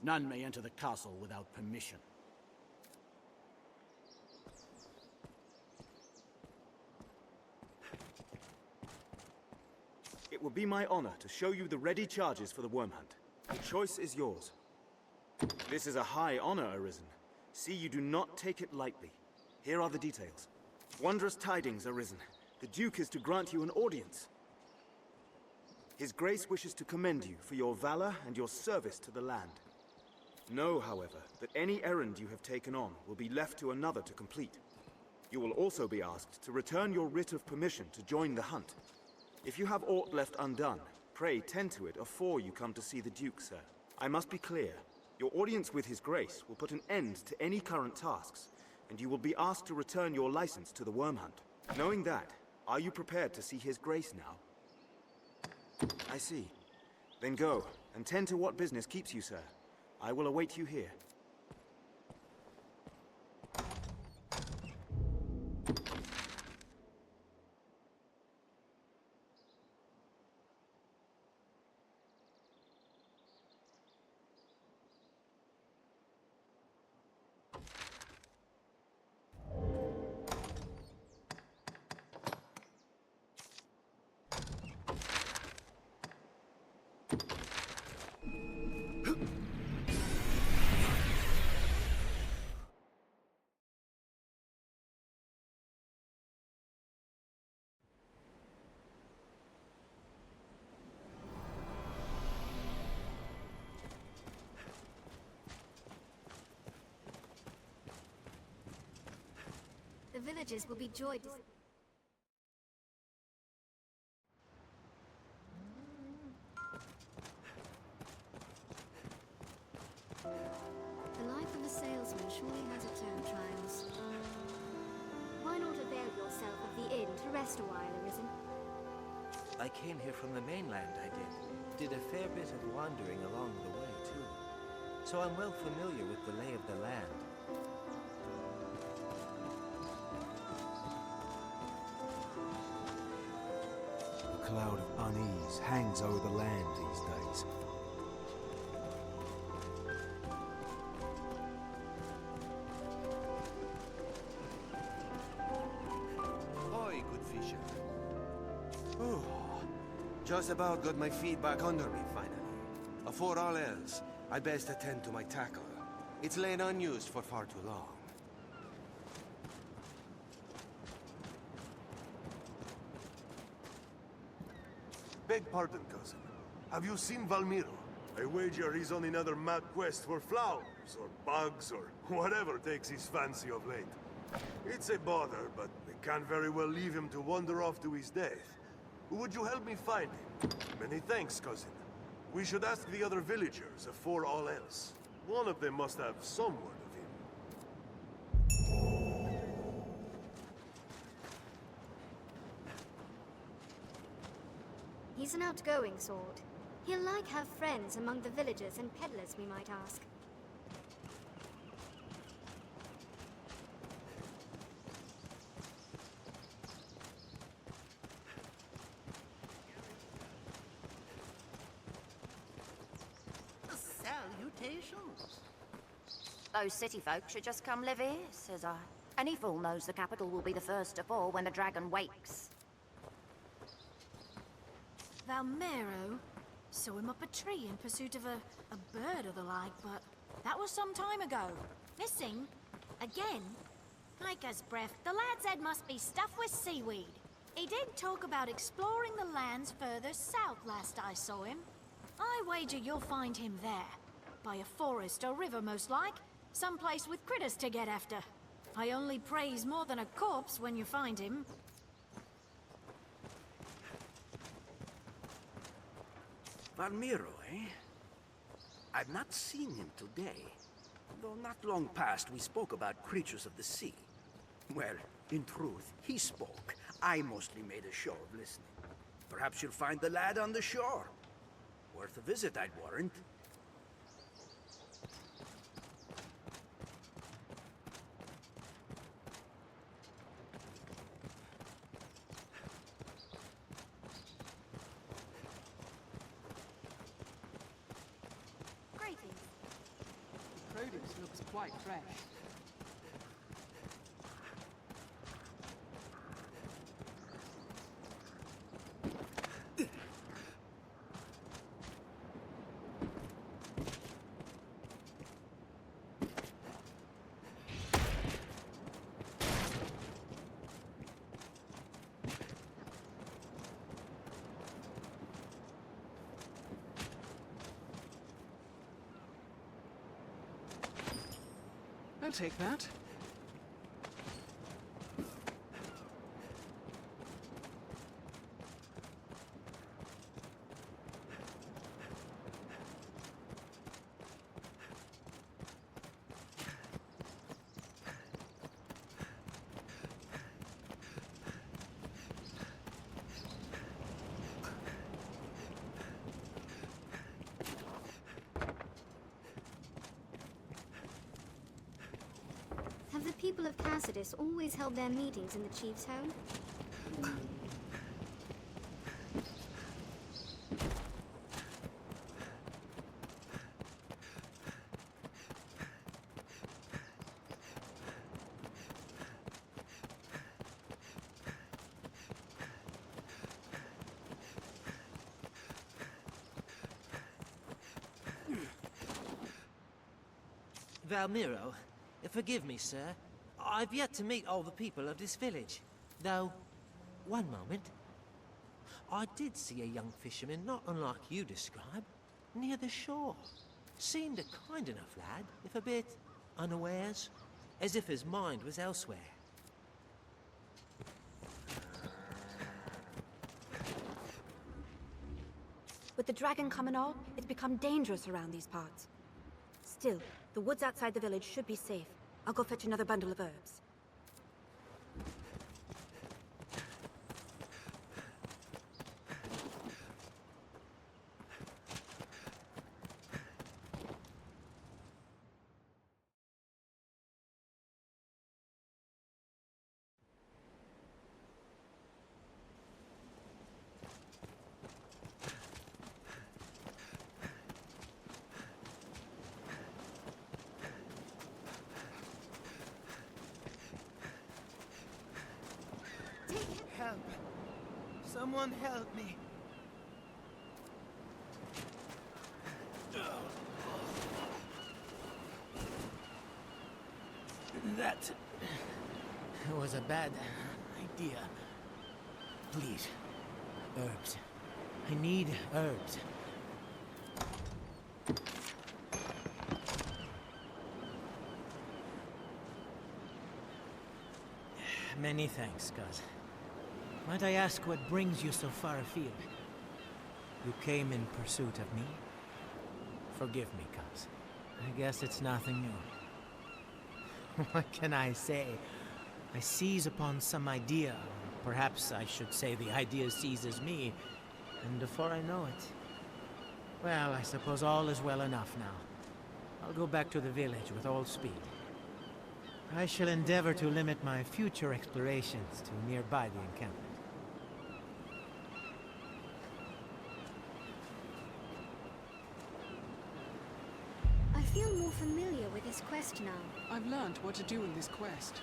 None may enter the castle without permission. It will be my honor to show you the ready charges for the worm hunt. The choice is yours. This is a high honor, Arisen. See you do not take it lightly. Here are the details. Wondrous tidings, Arisen. The Duke is to grant you an audience. His Grace wishes to commend you for your valor and your service to the land. Know, however, that any errand you have taken on will be left to another to complete. You will also be asked to return your writ of permission to join the hunt. If you have aught left undone, pray tend to it afore you come to see the Duke, sir. I must be clear. Your audience with His Grace will put an end to any current tasks, and you will be asked to return your license to the worm hunt. Knowing that, are you prepared to see His Grace now? I see. Then go, and tend to what business keeps you, sir. I will await you here. The villagers will be joyed to... The life of a salesman surely has its own trials. Why not avail yourself of the inn to rest a while, Arisen? I came here from the mainland, I did. Did a fair bit of wandering along the way, too. So I'm well familiar with the lay of the land. A cloud of unease hangs over the land these days. Oi, good fisher. Oh, just about got my feet back under me, finally. Afore all else, I best attend to my tackle. It's lain unused for far too long. Beg pardon, cousin. Have you seen Valmiro? I wager he's on another mad quest for flowers, or bugs, or whatever takes his fancy of late. It's a bother, but we can't very well leave him to wander off to his death. Would you help me find him? Many thanks, cousin. We should ask the other villagers afore all else. One of them must have some word of him. He's an outgoing sort. He'll like have friends among the villagers and peddlers, we might ask. Salutations. Those city folk should just come live here, says I. Any fool knows the capital will be the first to fall when the dragon wakes. Valmero saw him up a tree in pursuit of a bird or the like, but that was some time ago. Missing? Again? Like as breath, the lad's head must be stuffed with seaweed. He did talk about exploring the lands further south last I saw him. I wager you'll find him there. By a forest or river, most like. Someplace with critters to get after. I only praise more than a corpse when you find him. Valmiro, eh? I've not seen him today. Though not long past we spoke about creatures of the sea. Well, in truth, he spoke. I mostly made a show of listening. Perhaps you'll find the lad on the shore. Worth a visit, I'd warrant. Greetings. quite fresh. I'll take that. Have the people of Cassidus always held their meetings in the chief's home? Valmiro, forgive me, sir. I've yet to meet all the people of this village. Though, one moment. I did see a young fisherman not unlike you describe, near the shore. Seemed a kind enough lad, if a bit unawares, as if his mind was elsewhere. With the dragon come and all, it's become dangerous around these parts. Still, the woods outside the village should be safe. I'll go fetch another bundle of herbs. Help! Someone help me! That was a bad idea. Please, herbs. I need herbs. Many thanks, Cuz. Might I ask what brings you so far afield? You came in pursuit of me? Forgive me, Cuz. I guess it's nothing new. What can I say? I seize upon some idea. Perhaps I should say the idea seizes me. And before I know it... Well, I suppose all is well enough now. I'll go back to the village with all speed. I shall endeavor to limit my future explorations to nearby the encampment. I feel more familiar with this quest now. I've learned what to do in this quest.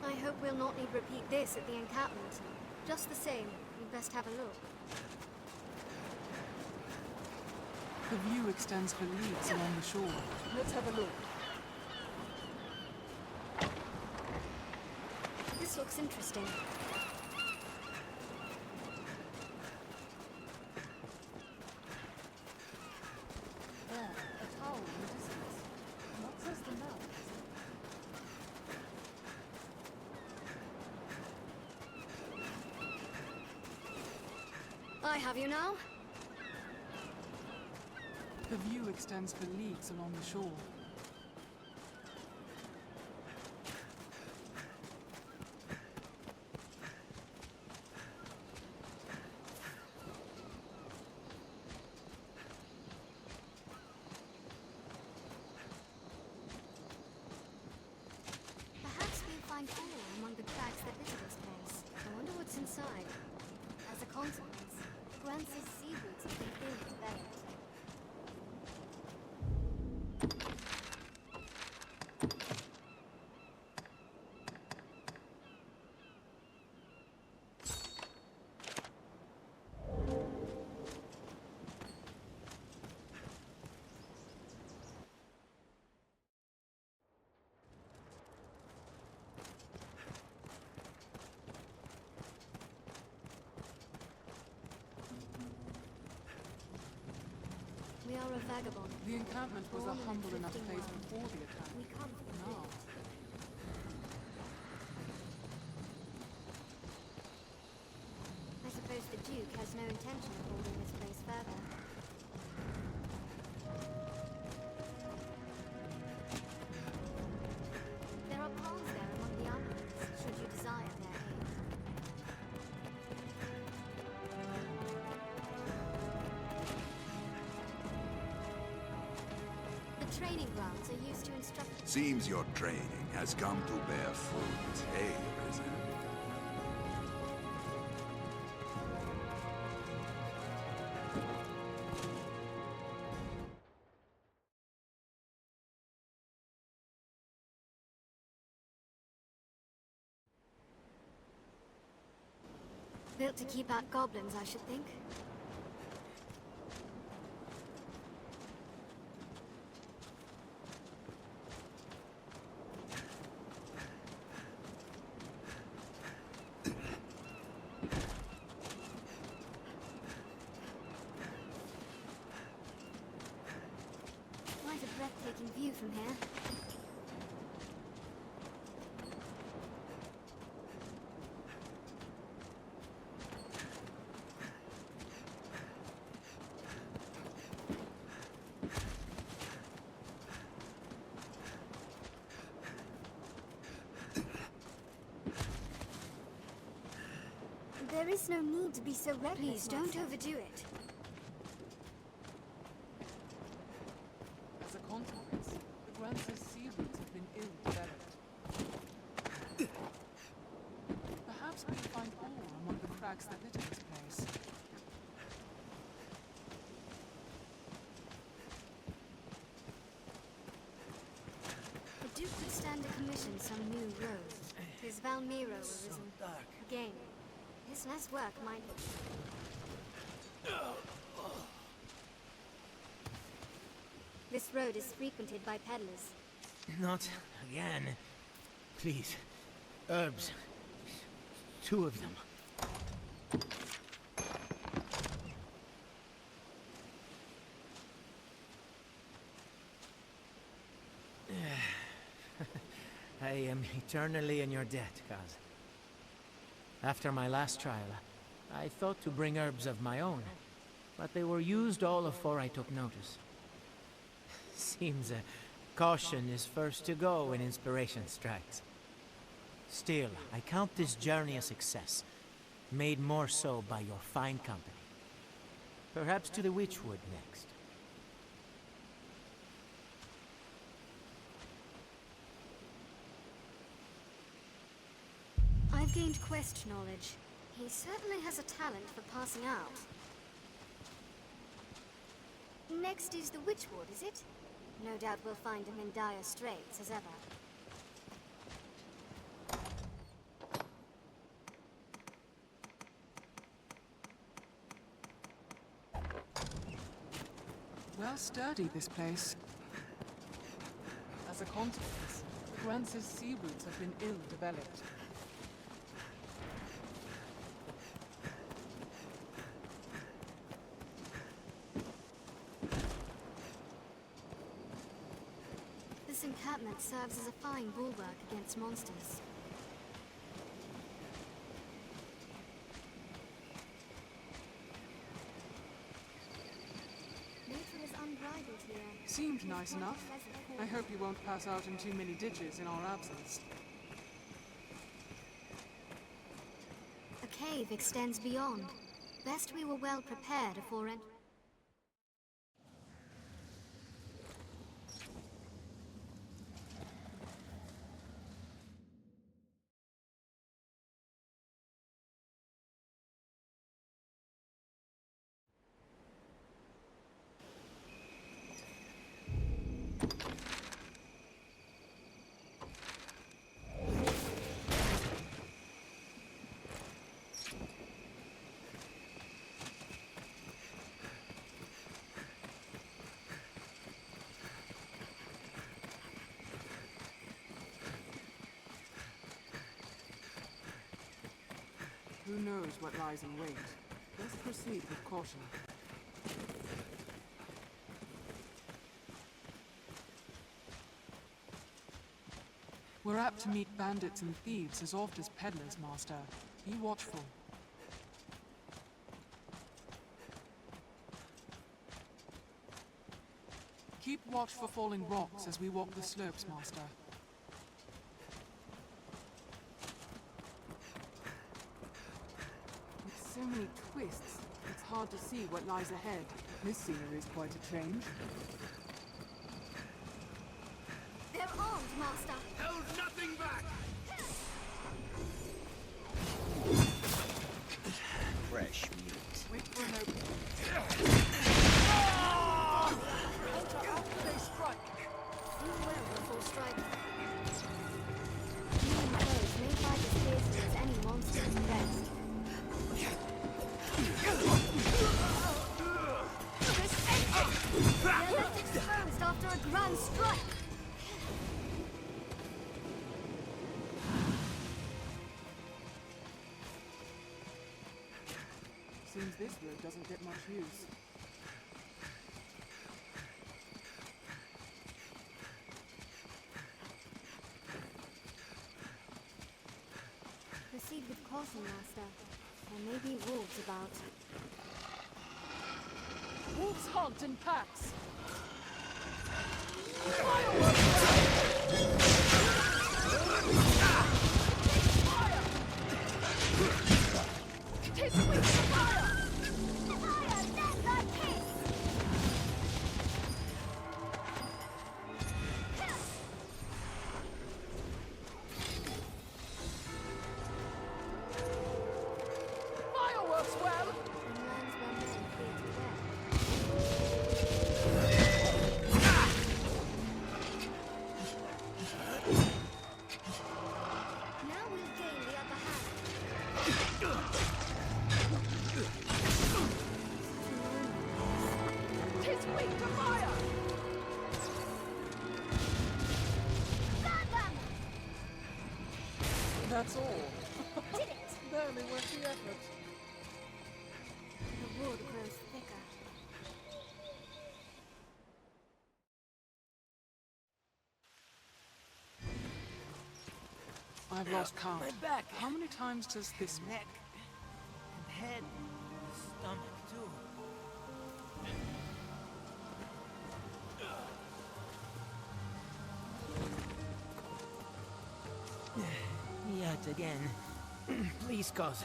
I hope we'll not need repeat this at the encampment. Just the same, we'd best have a look. The view extends for leagues along the shore. Let's have a look. This looks interesting. There, a tower in the distance. What says the map? I have you now. The view extends for leagues along the shore. Perhaps we'll find ore among the cracks that litter this place. I wonder what's inside. As a consequence, Grance's sea routes have been ill developed. The encampment was a Born in humble enough drifting place world. before the attack. We come from the Now, drift. I suppose the Duke has no intention of holding this place further. There are pawns there among the armories, should you desire their aid. The training grounds are used to instruct... Seems your training has come to bear fruit, eh, Arisen? Built to keep out goblins, I should think. Quite a breathtaking view from here. There is no need to be so reckless. Please, don't overdo it. as a consequence, the Grants' sea routes have been ill-developed. Perhaps we'll find ore among the cracks that litter this place. The Duke would stand to commission some new road. 'Tis Valmiro, Arisen. Again. His less work might... This road is frequented by peddlers. Not again. Please. Herbs. 2 of them. I am eternally in your debt, Kaz. After my last trial, I thought to bring herbs of my own, but they were used all afore I took notice. Seems caution is first to go when inspiration strikes. Still, I count this journey a success, made more so by your fine company. Perhaps to the Witchwood next. I've gained quest knowledge. He certainly has a talent for passing out. Next is the Witchwood, is it? No doubt we'll find him in dire straits, as ever. Well sturdy, this place. As a consequence, the Grants' sea routes have been ill-developed. This encampment serves as a fine bulwark against monsters. Nature is unbridled here. Seemed nice enough. I hope you won't pass out in too many ditches in our absence. A cave extends beyond. Best we were well prepared afore entering. Who knows what lies in wait? Let's proceed with caution. We're apt to meet bandits and thieves as oft as peddlers, Master. Be watchful. Keep watch for falling rocks as we walk the slopes, Master. With so many twists, it's hard to see what lies ahead. This scenery is quite a change. They're armed, Master. Hold nothing back! Fresh meat. Wait for an opening. They strike. You will before striking. Human foes may fight as fiercely as any monster in the best. They're left exposed after a grand strike. Seems this road doesn't get much use. Proceed with caution, Master. There may be wolves about. Wolves hunt in packs. Tis with fire! Fire, then thy kiss! Fireworks well! In lands where men fear to dwell. Now we'll gain the upper hand. Tis weak to fire! Burn them! That's all. Did it! Barely worth the effort. The wood grows thicker. I've lost count. My back. How many times does this Neck. And head. Stomach, too. Yet again. Please, cause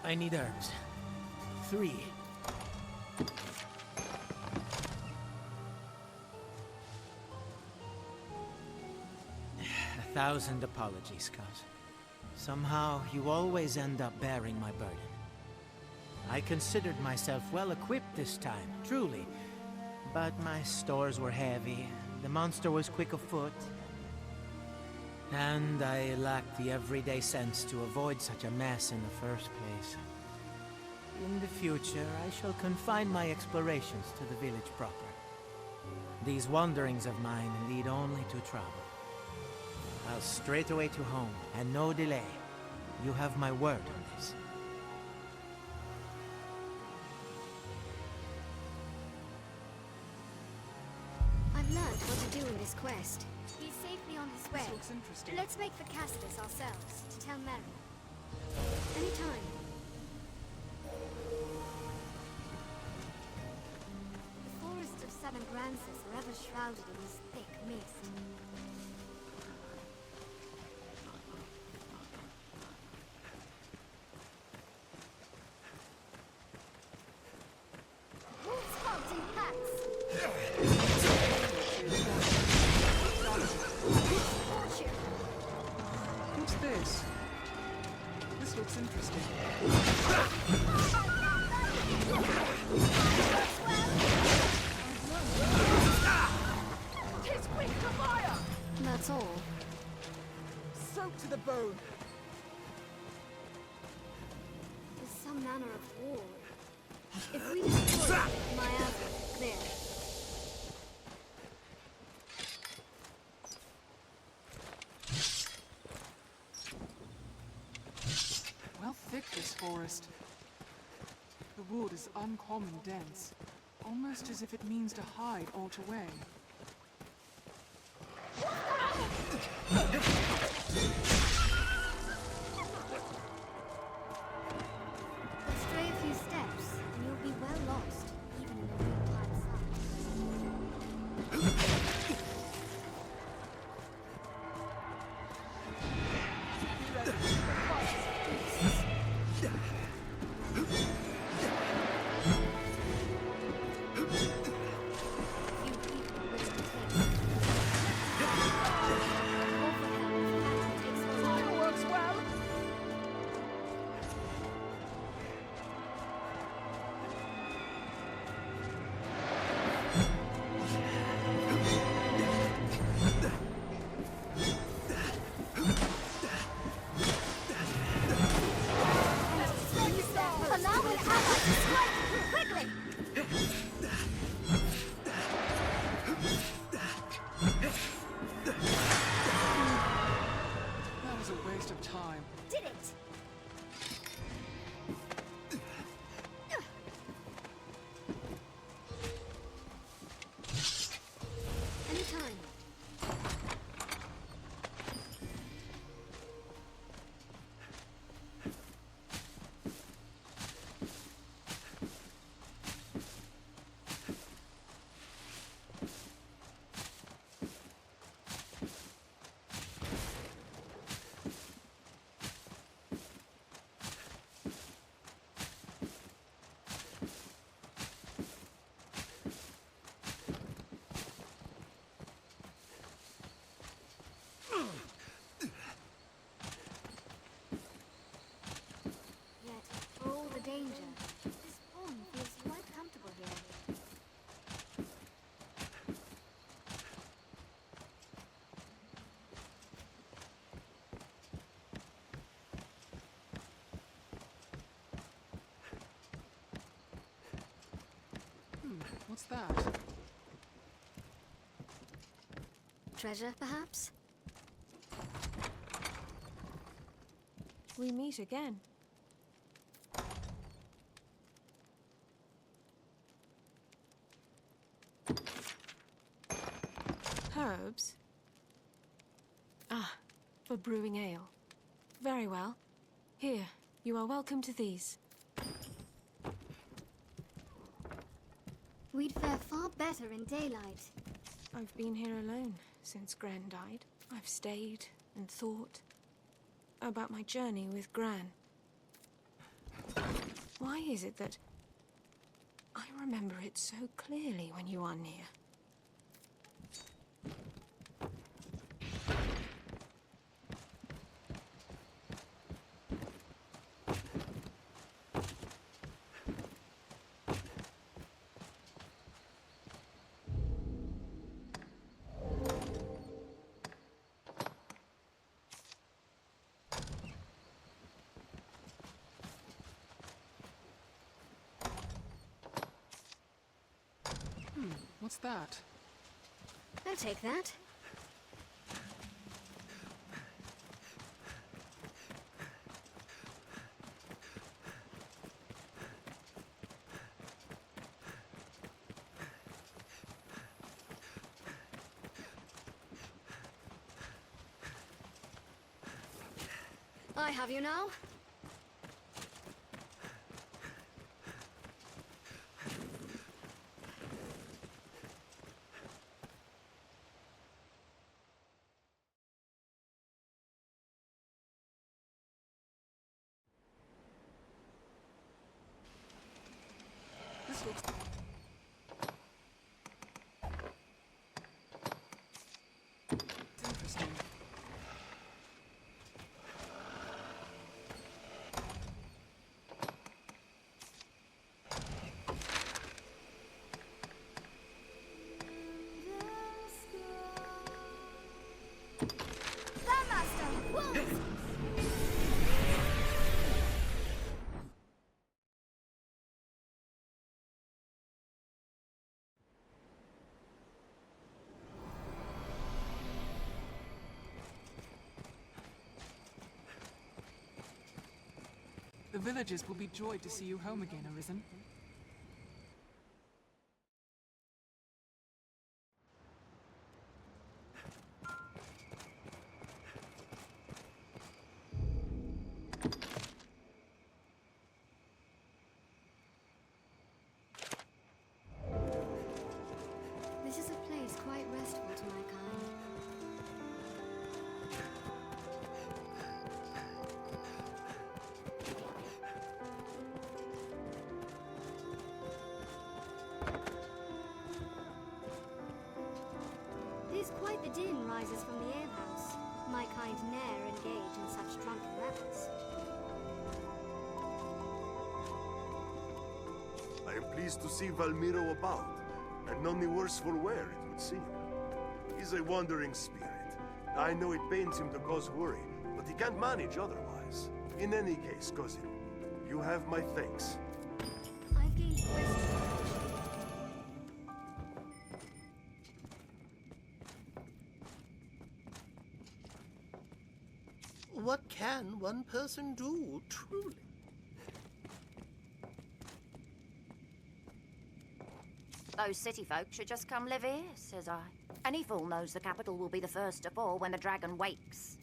I need herbs. 3. 1,000 apologies, cuz. Somehow, you always end up bearing my burden. I considered myself well equipped this time, truly. But my stores were heavy, the monster was quick of foot, and I lacked the everyday sense to avoid such a mess in the first place. In the future, I shall confine my explorations to the village proper. These wanderings of mine lead only to trouble. I'll straight away to home, and no delay. You have my word on this. I've learned what to do in this quest. He's safely on his way. This looks interesting. Let's make for Castus ourselves, to tell Merry. Anytime. The forests of Southern Grancis are ever shrouded in this thick mist. Wolves hunt in packs. Fortune. What's this? This looks interesting. Tis quick to fire! That's all. Soaked to the bone. There's some manner of war. If we destroy it, my answer is clear. Well thick, this forest. The wood is uncommon dense, almost as if it means to hide aught away. Stray a few steps, and you'll be well lost, even in the real-time That was a waste of time. Did it! Anytime. Yet, for all the danger, this pond feels quite comfortable here. What's that? Treasure, perhaps? We meet again. Herbs? Ah, for brewing ale. Very well. Here, you are welcome to these. We'd fare far better in daylight. I've been here alone since Gran died. I've stayed and thought about my journey with Gran. Why is it that I remember it so clearly when you are near? What's that? I'll take that. I have you now. This looks... It's interesting. The villagers will be joyed to see you home again, Arisen. rises from the alehouse. My kind ne'er engage in such drunken revels. I am pleased to see Valmiro about, and none the worse for wear, it would seem. He's a wandering spirit. I know it pains him to cause worry, but he can't manage otherwise. In any case, cousin, you have my thanks. I've gained prestige. What can one person do, truly? Those city folk should just come live here, says I. Any fool knows the capital will be the first to fall when the dragon wakes.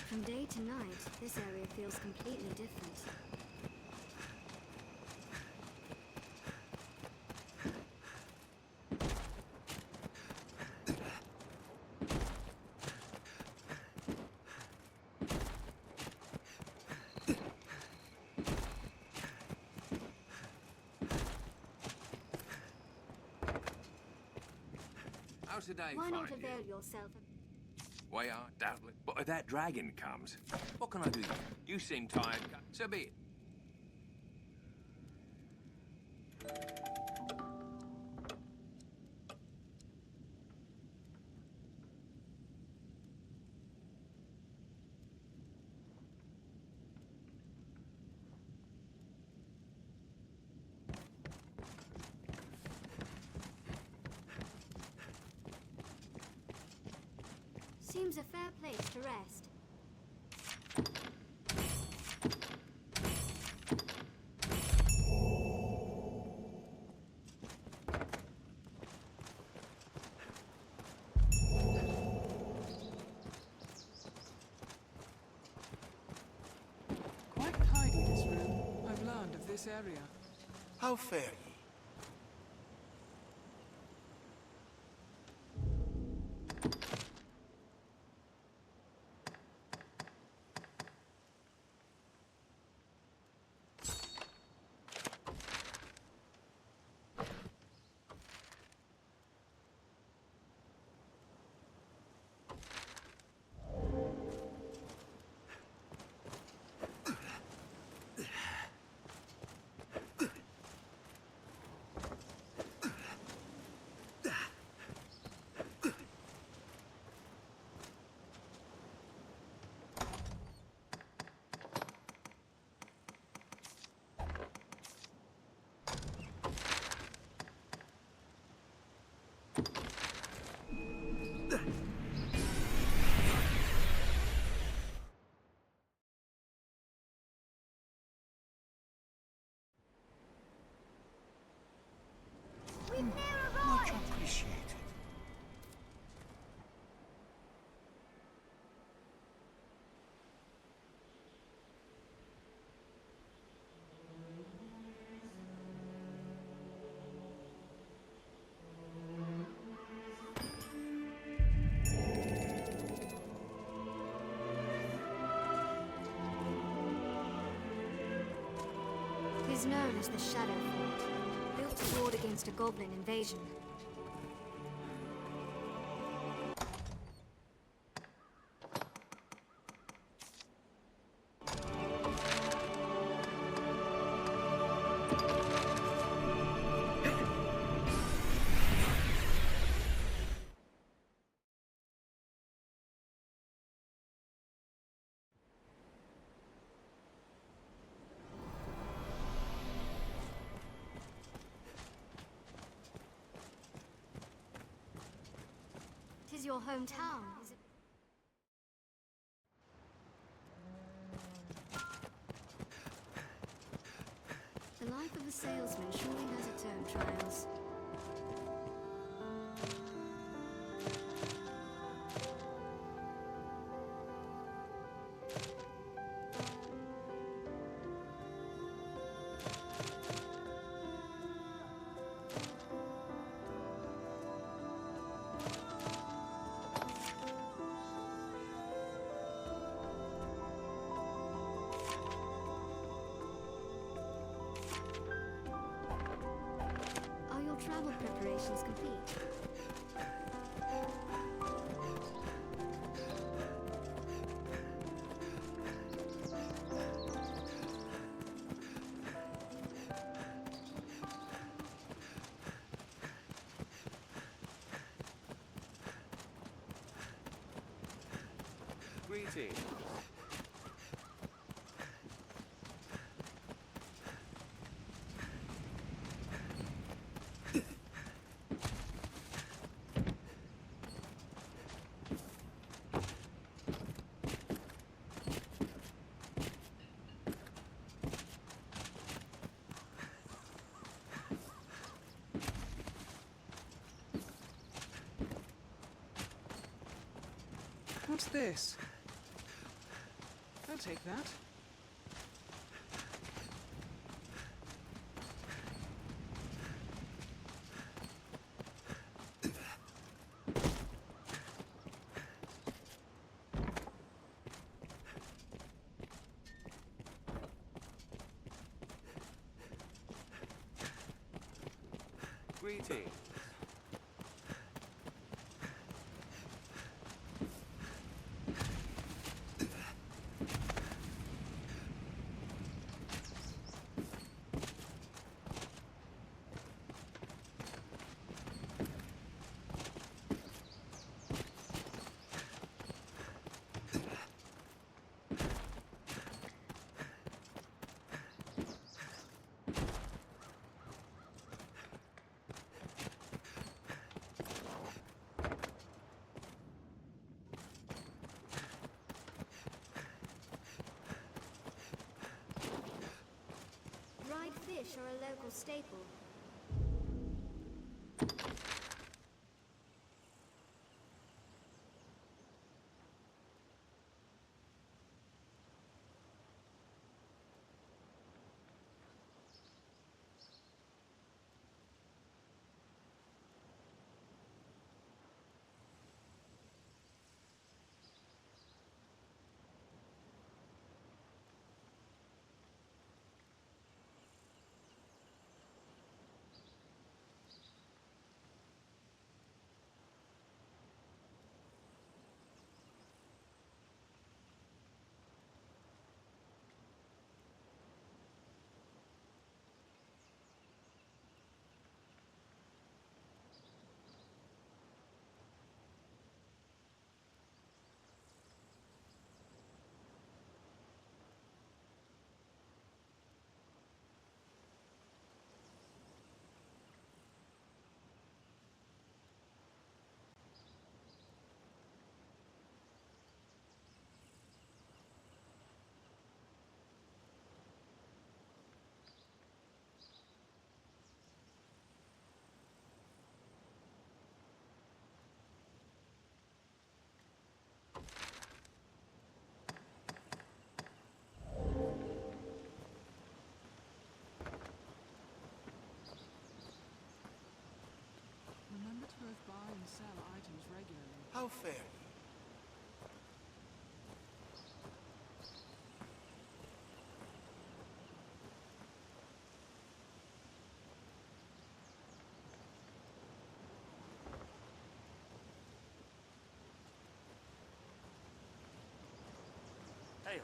From day to night, this area feels completely different. How's the day Why not find you? avail yourself of... We are, doubtless. But if that dragon comes, what can I do? You seem tired. So be it. Seems a fair place to rest. Quite tidy, this room. I've learned of this area. How fare ye? Much appreciated. It is known as the Shadow Fort, built to ward against a goblin invasion. is your hometown, is it? The life of a salesman surely has its own trials. Are your travel preparations complete? Greetings. What's this? I'll take that. Greetings. Dried fish are a local staple. Remember to both buy and sell items regularly. How fair. Hail.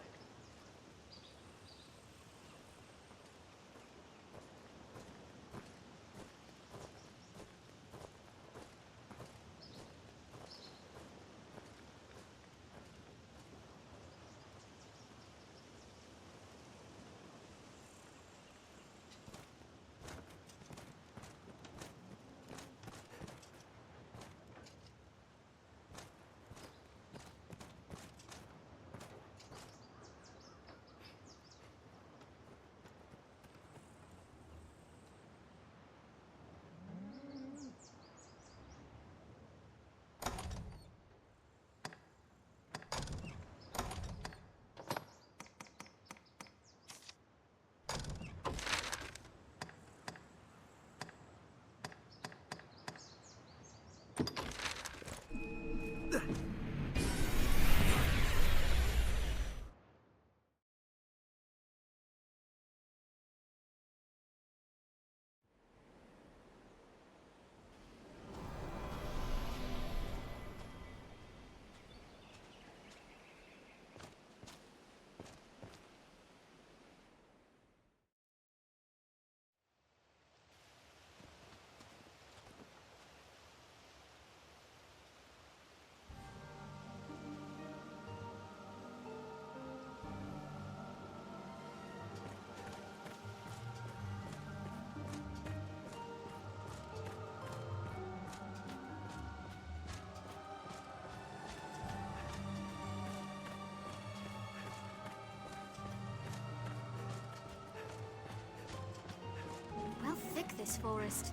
Well thick, this forest.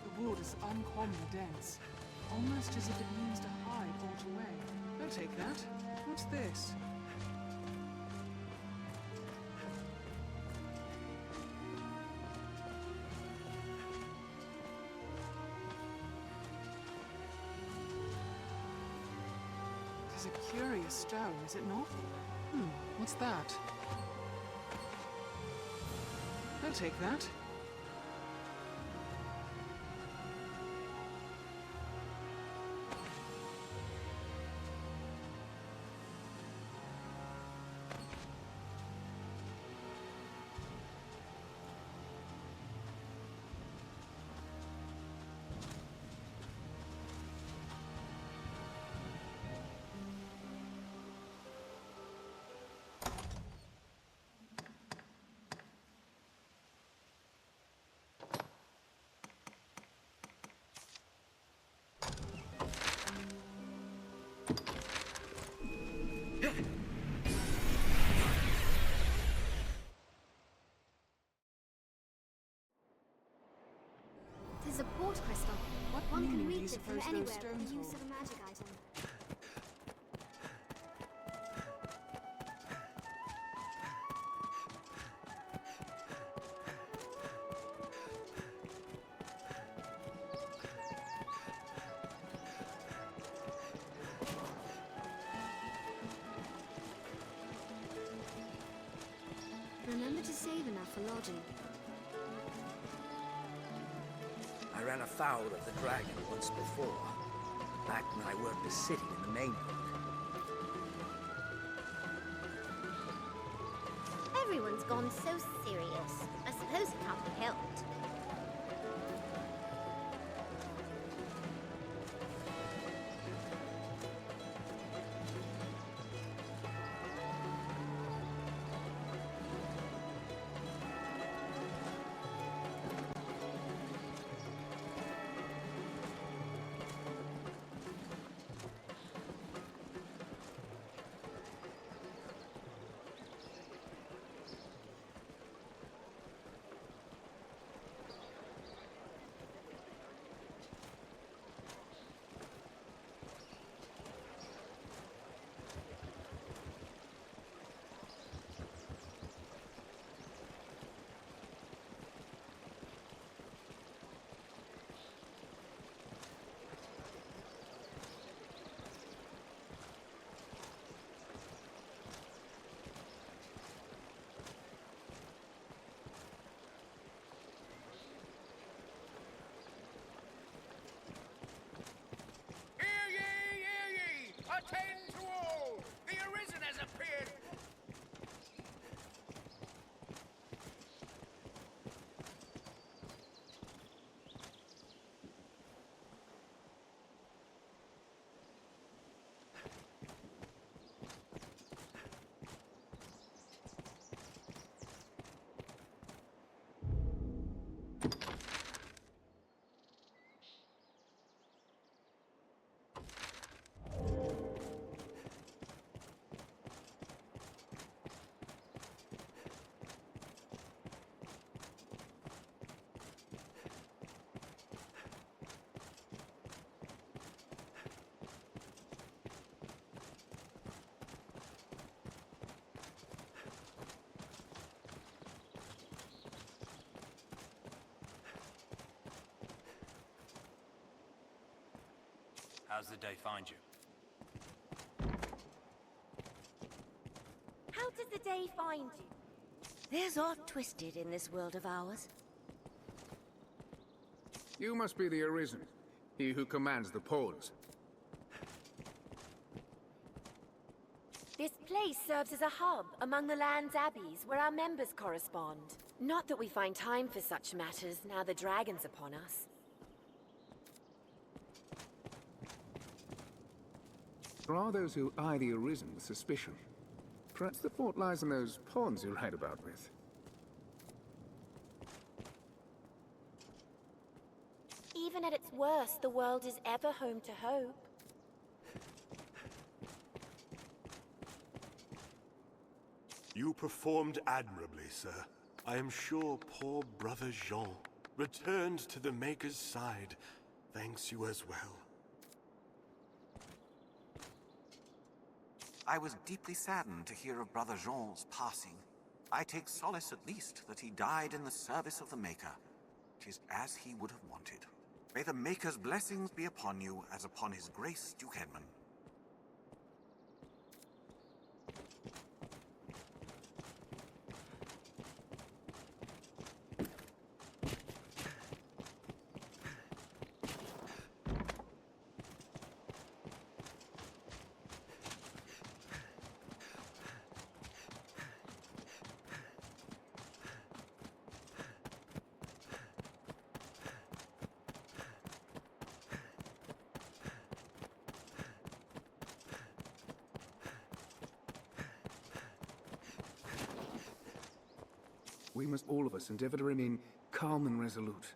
The wood is uncommon dense. Almost as if it means to hide all away. I'll take that. What's this? It is a curious stone, is it not? What's that? I'll take that. There's a port crystal. One can meaning do you reach it from suppose anywhere those with stones the use hold? of a magic item. Remember to save enough for lodging. I ran afoul of the dragon once before, back when I worked a city in the main book. Everyone's gone so serious. I suppose it can't be helped. How's the day find you? How does the day find you? There's aught twisted in this world of ours. You must be the Arisen, he who commands the pawns. This place serves as a hub among the land's abbeys where our members correspond. Not that we find time for such matters now the dragon's upon us. There are those who eye the Arisen with suspicion. Perhaps the fault lies in those pawns you ride about with. Even at its worst, the world is ever home to hope. You performed admirably, sir. I am sure poor brother Jean returned to the Maker's side, thanks you as well. I was deeply saddened to hear of Brother Jean's passing. I take solace at least that he died in the service of the Maker. 'Tis as he would have wanted. May the Maker's blessings be upon you as upon his grace, Duke Edmund. We must all of us endeavor to remain calm and resolute.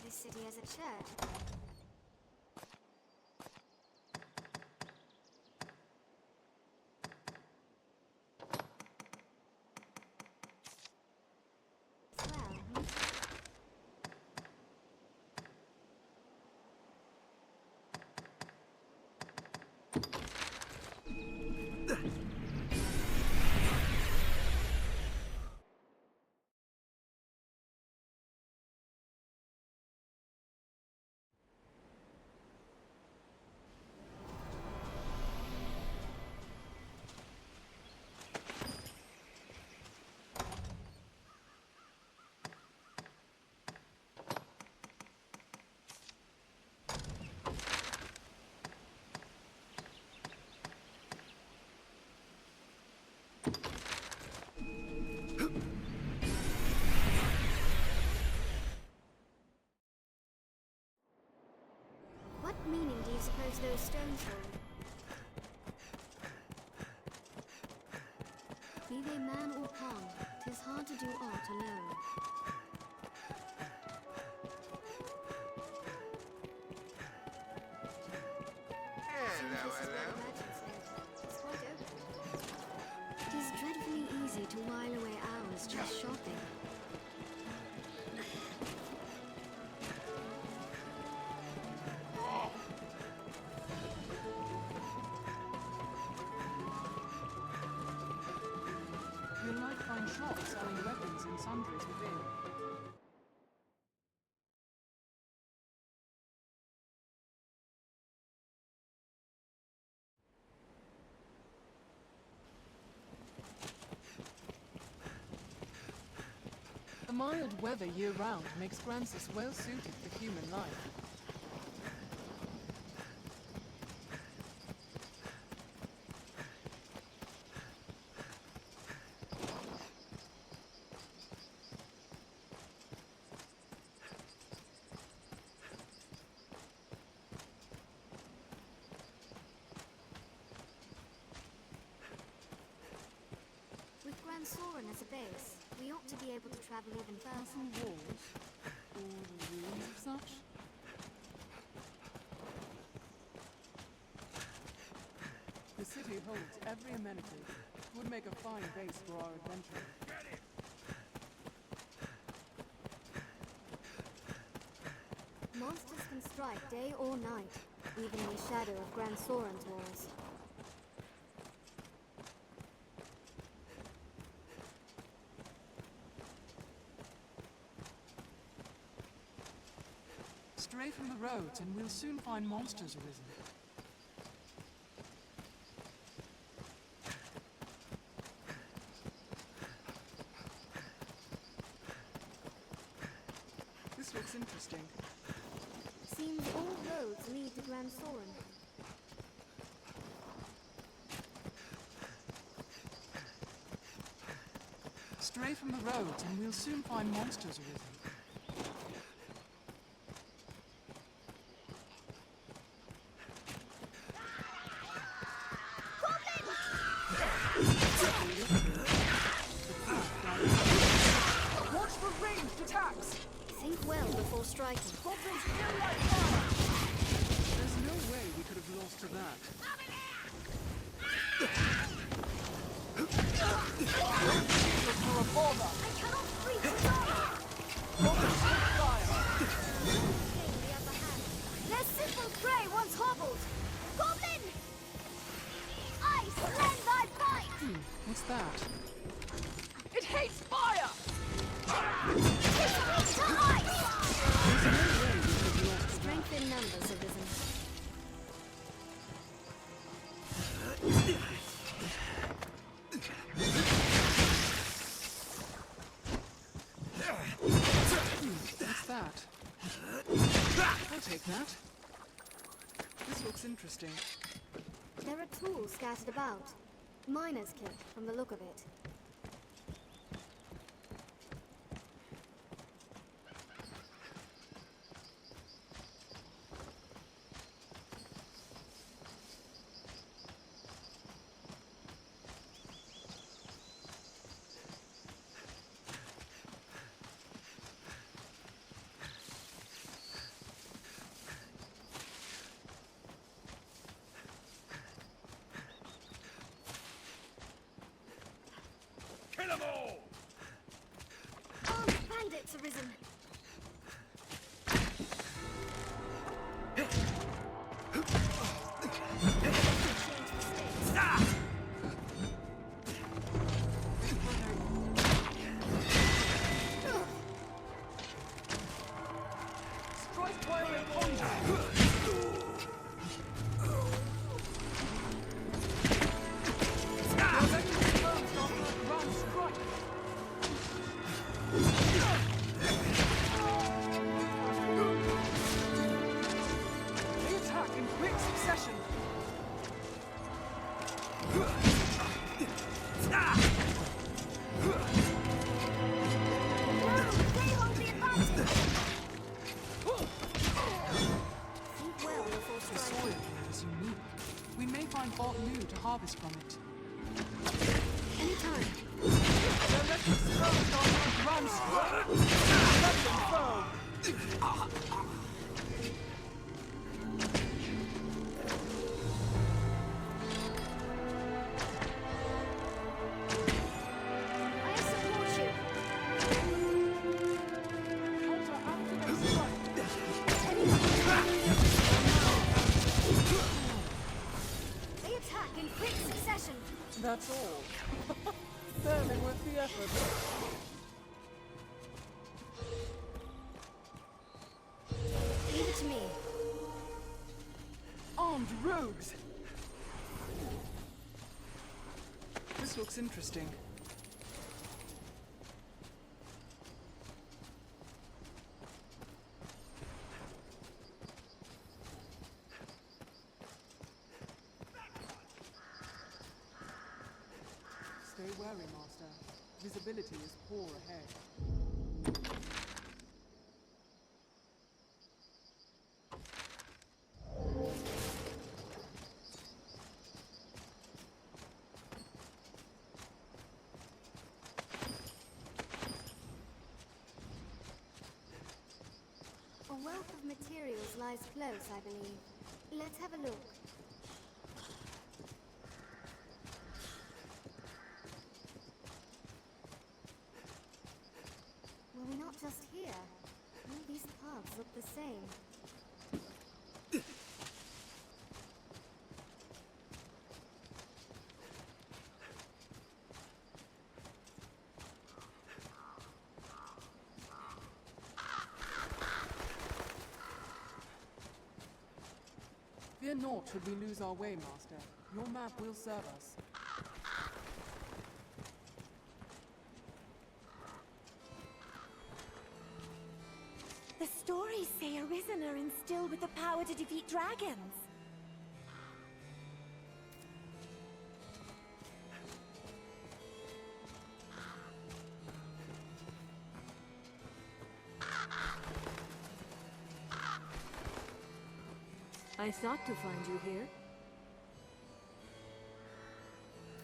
This city has a church. What meaning do you suppose those stones hold? Be they man or pawn, 'tis hard to do aught alone. It is dreadfully easy to while away hours just shopping. The mild weather year-round makes Grancis well-suited for human life. With Grand Soren as a base, we ought to be able to travel even further. Castle walls, or the ruins of such? The city holds every amenity. Would make a fine base for our adventure. Monsters can strike day or night, even in the shadow of Grand Soren's walls. Stray from the roads and we'll soon find monsters arisen. This looks interesting. Seems all roads lead to Grand Soren. Stray from the roads and we'll soon find monsters arisen. Watch for ranged attacks! Think well before striking. There's no way we could have lost to that. I cannot breach his armor! Their simple prey once hobbled! Goblin! Ice, lend thy bite! What's that? It hates fire! Strength in numbers arisen. What's that? I'll take that. This looks interesting. There are tools scattered about. Miner's kit, from the look of it. Kill them all! Armed bandits arisen. Strike while in contact! They attack in quick succession! They hold the advantage! Think well before The soil striking. here is unique. We may find aught new to harvest from it. Anytime. The electric stones on the run strike! Let them go! I support you. They attack in quick succession. That's all. Barely worth the effort. Leave it to me. Armed rogues! This looks interesting. Visibility is poor ahead. A wealth of materials lies close, I believe. Let's have a look. Were we not just here? All these paths look the same. Fear naught should we lose our way, Master. Your map will serve us. The stories say Arisen are instilled with the power to defeat dragons. I thought to find you here.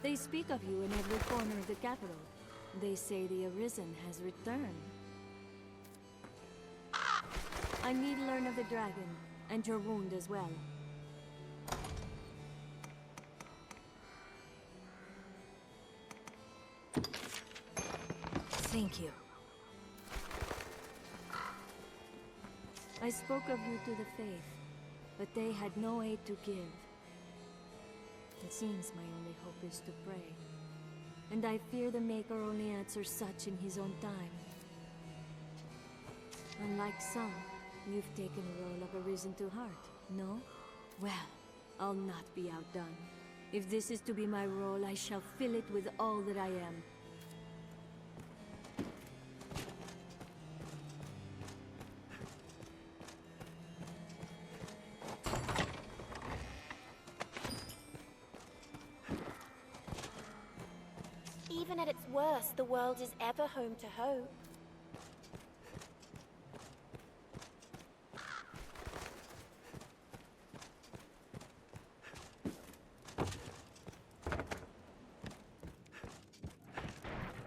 They speak of you in every corner of the capital. They say the Arisen has returned. I need to learn of the dragon, and your wound as well. Thank you. I spoke of you to the Faith, but they had no aid to give. It seems my only hope is to pray. And I fear the Maker only answers such in his own time. Unlike some, you've taken the role of Arisen to heart, no? Well, I'll not be outdone. If this is to be my role, I shall fill it with all that I am. Even at its worst, the world is ever home to hope.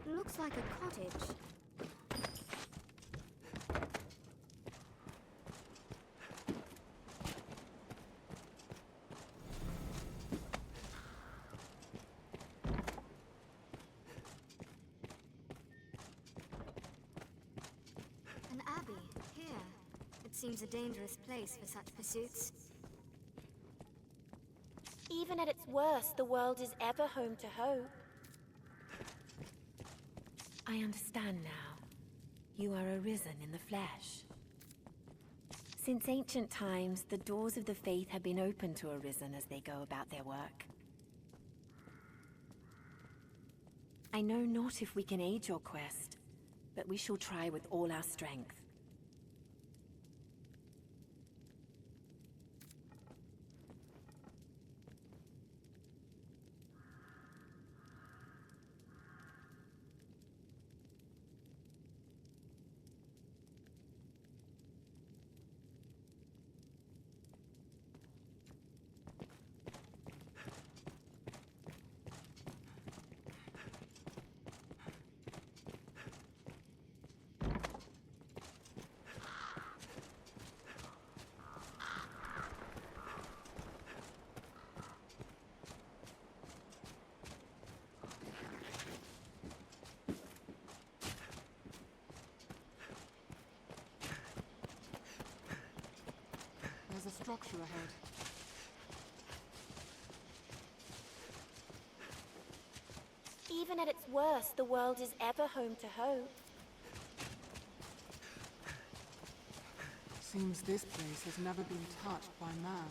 Looks like a cottage. An abbey, here. It seems a dangerous place for such pursuits. Even at its worst, the world is ever home to hope. I understand now. You are Arisen in the flesh. Since ancient times, the doors of the Faith have been open to Arisen as they go about their work. I know not if we can aid your quest, but we shall try with all our strength. There's a structure ahead. Even at its worst, the world is ever home to hope. Seems this place has never been touched by man.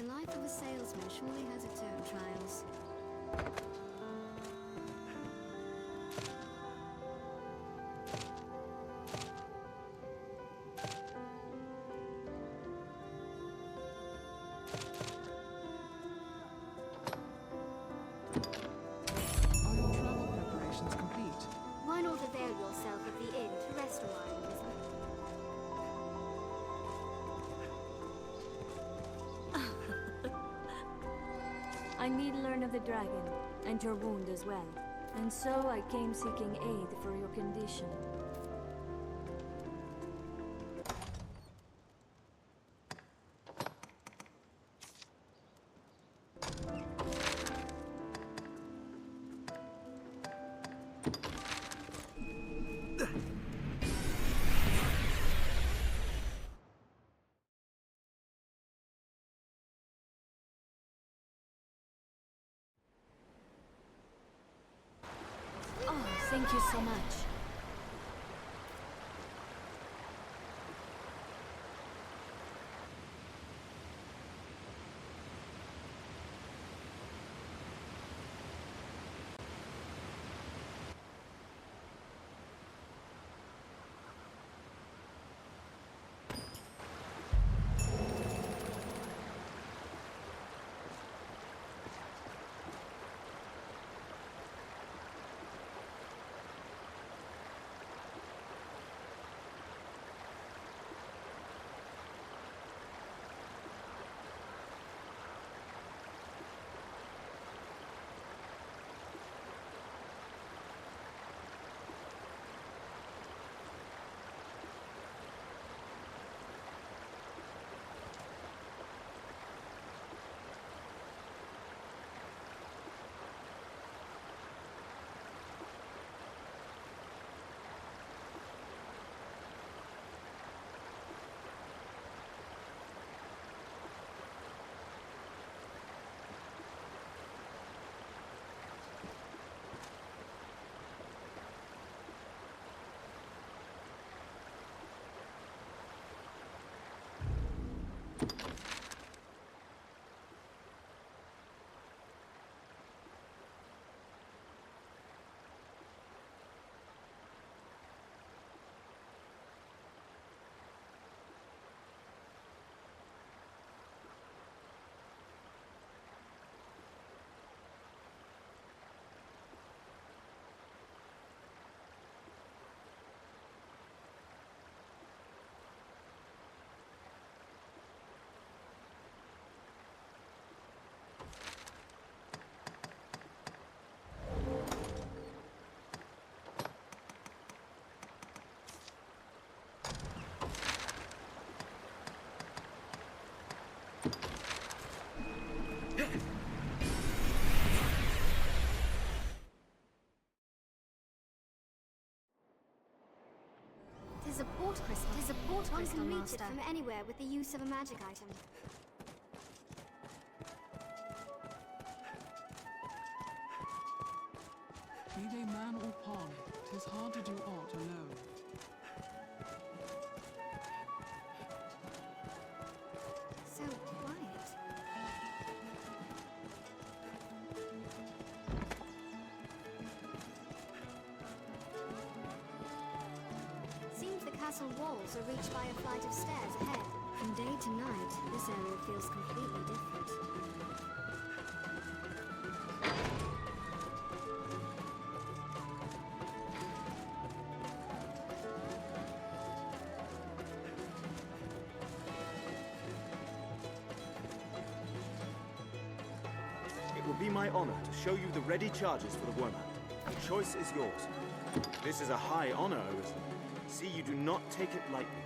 The life of a salesman surely has its own trials. Are your travel preparations complete? Why not avail yourself of the inn to rest a while, Arisen? I need learn of the dragon, and your wound as well. And so I came seeking aid for your condition. Oh, thank you so much. Tis a port crystal. Tis a port crystal, One can reach it from anywhere with the use of a magic item. Be they man or pawn, 'tis hard to do aught alone. So quiet. Seems the castle walls are reached by a flight of stairs ahead. From day to night, this area feels completely different. It will be my honor to show you the ready charges for the worm hunt. The choice is yours. This is a high honor, Arisen. See you do not take it lightly.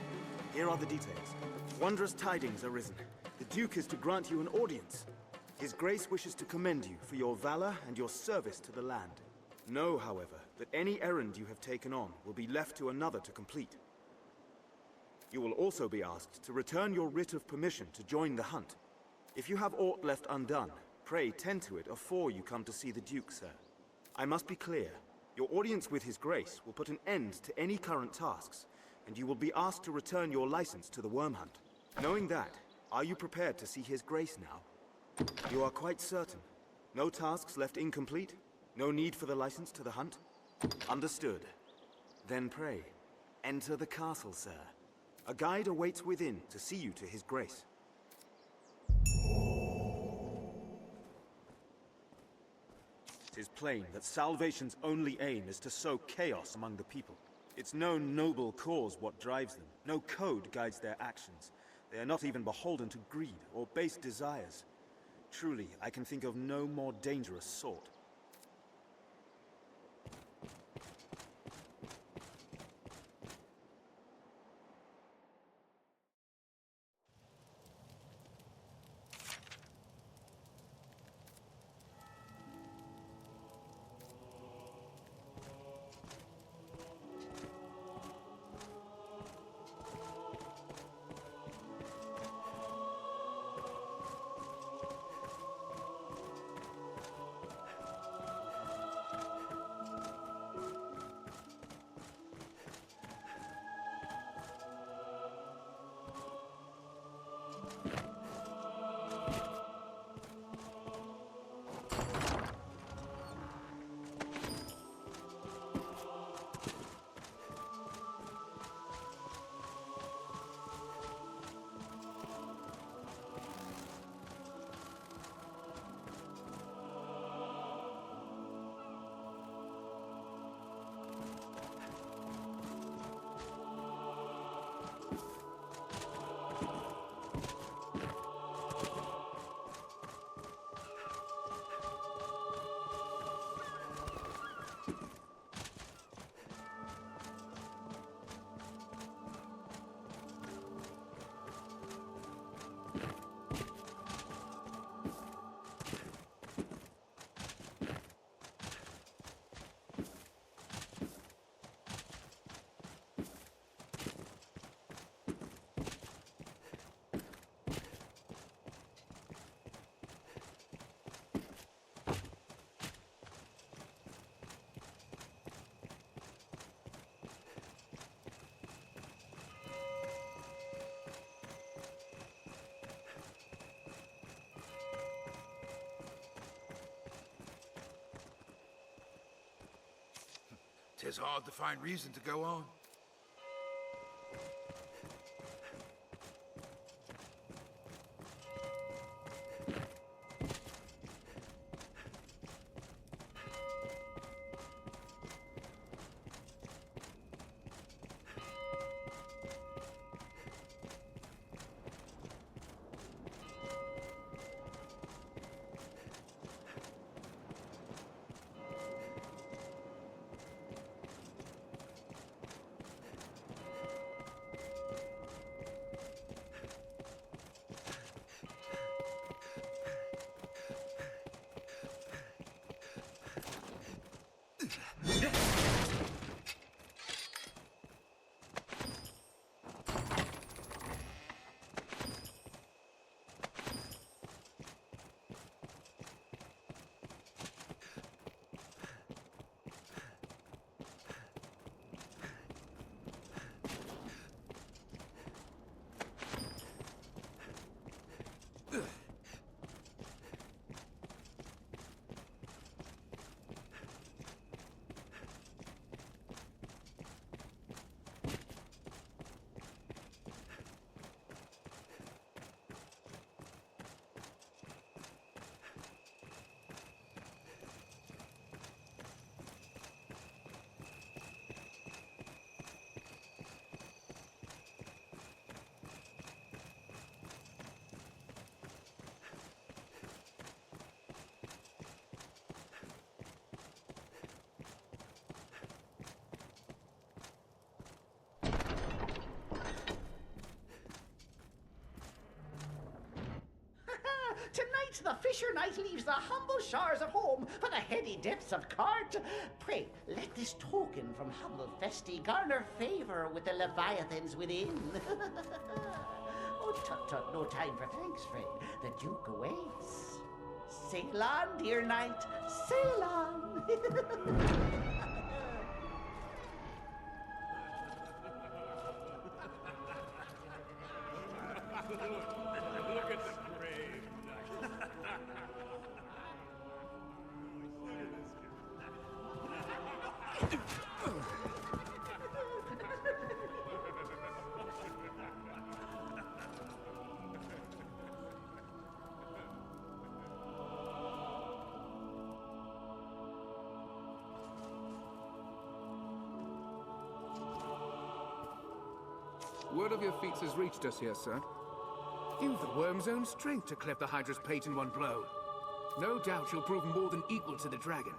Here are the details. Wondrous tidings, Arisen. The Duke is to grant you an audience. His Grace wishes to commend you for your valor and your service to the land. Know, however, that any errand you have taken on will be left to another to complete. You will also be asked to return your writ of permission to join the hunt. If you have aught left undone, pray tend to it afore you come to see the Duke, sir. I must be clear. Your audience with His Grace will put an end to any current tasks, and you will be asked to return your license to the worm hunt. Knowing that, Are you prepared to see his grace now? You are quite certain? No tasks left incomplete? No need for the license to the hunt? Understood. Then pray, enter the castle, sir. A guide awaits within to see you to his grace. It is plain that Salvation's only aim is to sow chaos among the people. It's no noble cause what drives them. No code guides their actions. They are not even beholden to greed or base desires. Truly, I can think of no more dangerous sort. Tis hard to find reason to go on. Tonight the fisher knight leaves the humble shores of home for the heady depths of Cart. Pray, let this token from humble Festi garner favour with the leviathans within. Oh, tut-tut, no time for thanks, friend. The Duke awaits. Sail on, dear knight, sail on. Word of your feats has reached us here, sir. You've the worm's own strength to cleft the Hydra's pate in one blow. No doubt you'll prove more than equal to the dragon.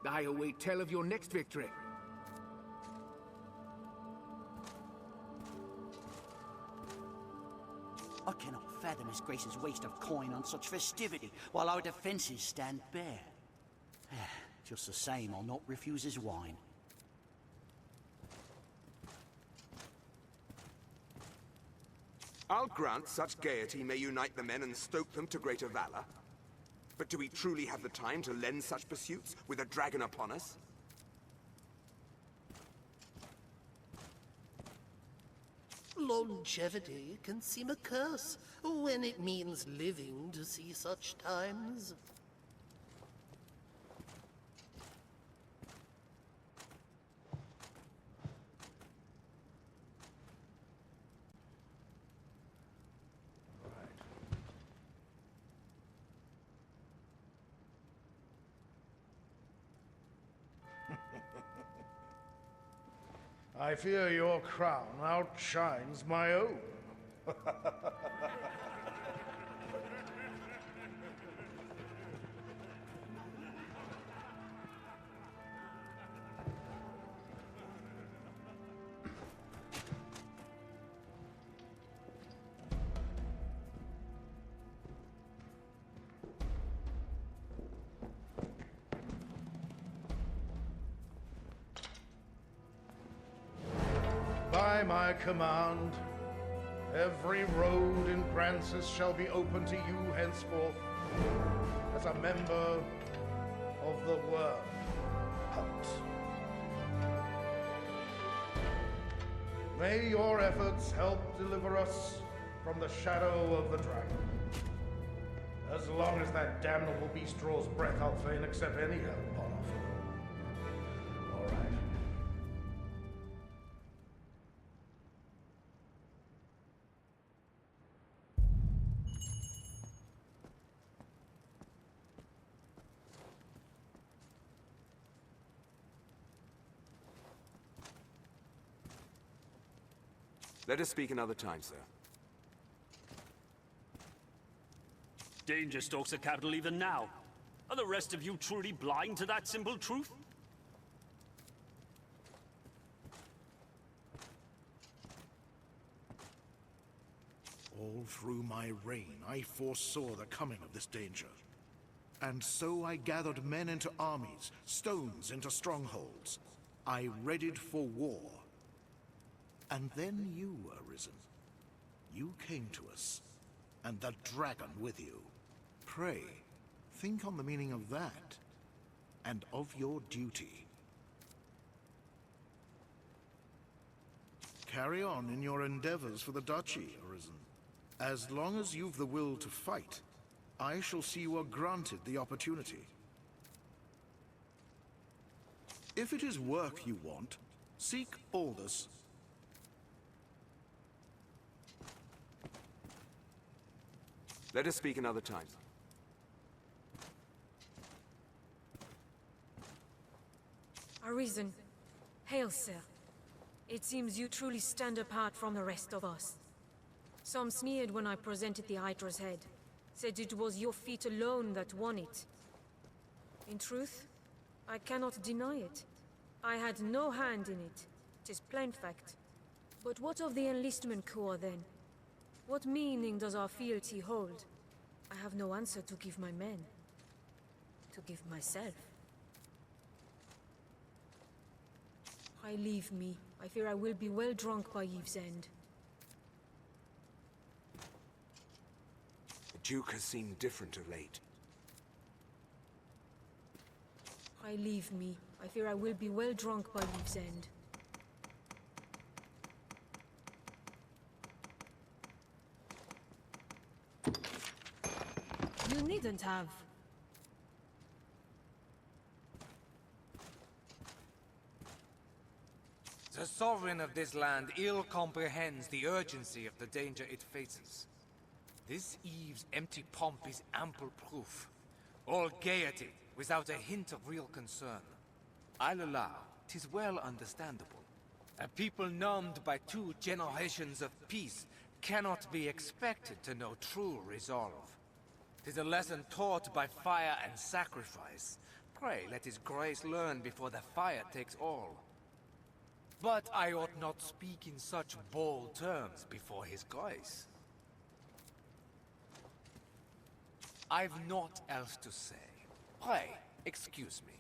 I await tell of your next victory. I cannot fathom His Grace's waste of coin on such festivity, while our defences stand bare. Just the same, I'll not refuse his wine. I'll grant such gaiety may unite the men and stoke them to greater valor. But do we truly have the time to lend such pursuits with a dragon upon us? Longevity can seem a curse when it means living to see such times. I fear your crown outshines my own. By my command, every road in Grancis shall be open to you henceforth as a member of the Worm Hunt. May your efforts help deliver us from the shadow of the dragon. As long as that damnable beast draws breath, I'll fain accept any help on offer. All right. Let us speak another time, sir. Danger stalks the capital even now. Are the rest of you truly blind to that simple truth? All through my reign, I foresaw the coming of this danger. And so I gathered men into armies, stones into strongholds. I readied for war. And then you, Arisen. You came to us, and the dragon with you. Pray, think on the meaning of that, and of your duty. Carry on in your endeavors for the duchy, Arisen. As long as you've the will to fight, I shall see you are granted the opportunity. If it is work you want, seek orders. Let us speak another time. Arisen. Hail, sir. It seems you truly stand apart from the rest of us. Some sneered when I presented the Hydra's head. Said it was your feat alone that won it. In truth, I cannot deny it. I had no hand in it. 'Tis plain fact. But what of the enlistment corps, then? What meaning does our fealty hold? I have no answer to give my men. To give myself. Pray leave me. I fear I will be well drunk by eve's end. The Duke has seemed different of late. Pray leave me. I fear I will be well drunk by eve's end. You needn't have. sovereign of this land ill comprehends the urgency of the danger it faces. This eve's empty pomp is ample proof. All gaiety, without a hint of real concern. I'll allow, 'tis well understandable. A people numbed by 2 generations of peace cannot be expected to know true resolve. 'Tis a lesson taught by fire and sacrifice. Pray let his grace learn before the fire takes all. But I ought not speak in such bold terms before his grace. I've naught else to say. Pray, excuse me.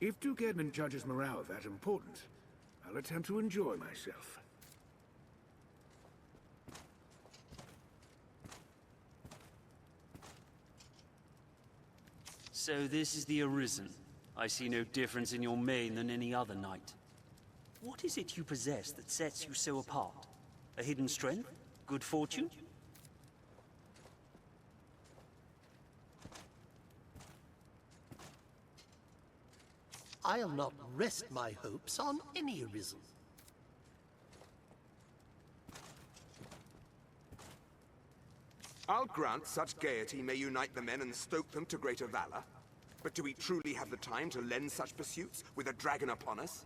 If Duke Edmund judges morale that important, I'll attempt to enjoy myself. So this is the Arisen. I see no difference in your mane than any other knight. What is it you possess that sets you so apart? A hidden strength? Good fortune? I'll not rest my hopes on any Arisen. I'll grant such gaiety may unite the men and stoke them to greater valor. But do we truly have the time to lend such pursuits with a dragon upon us?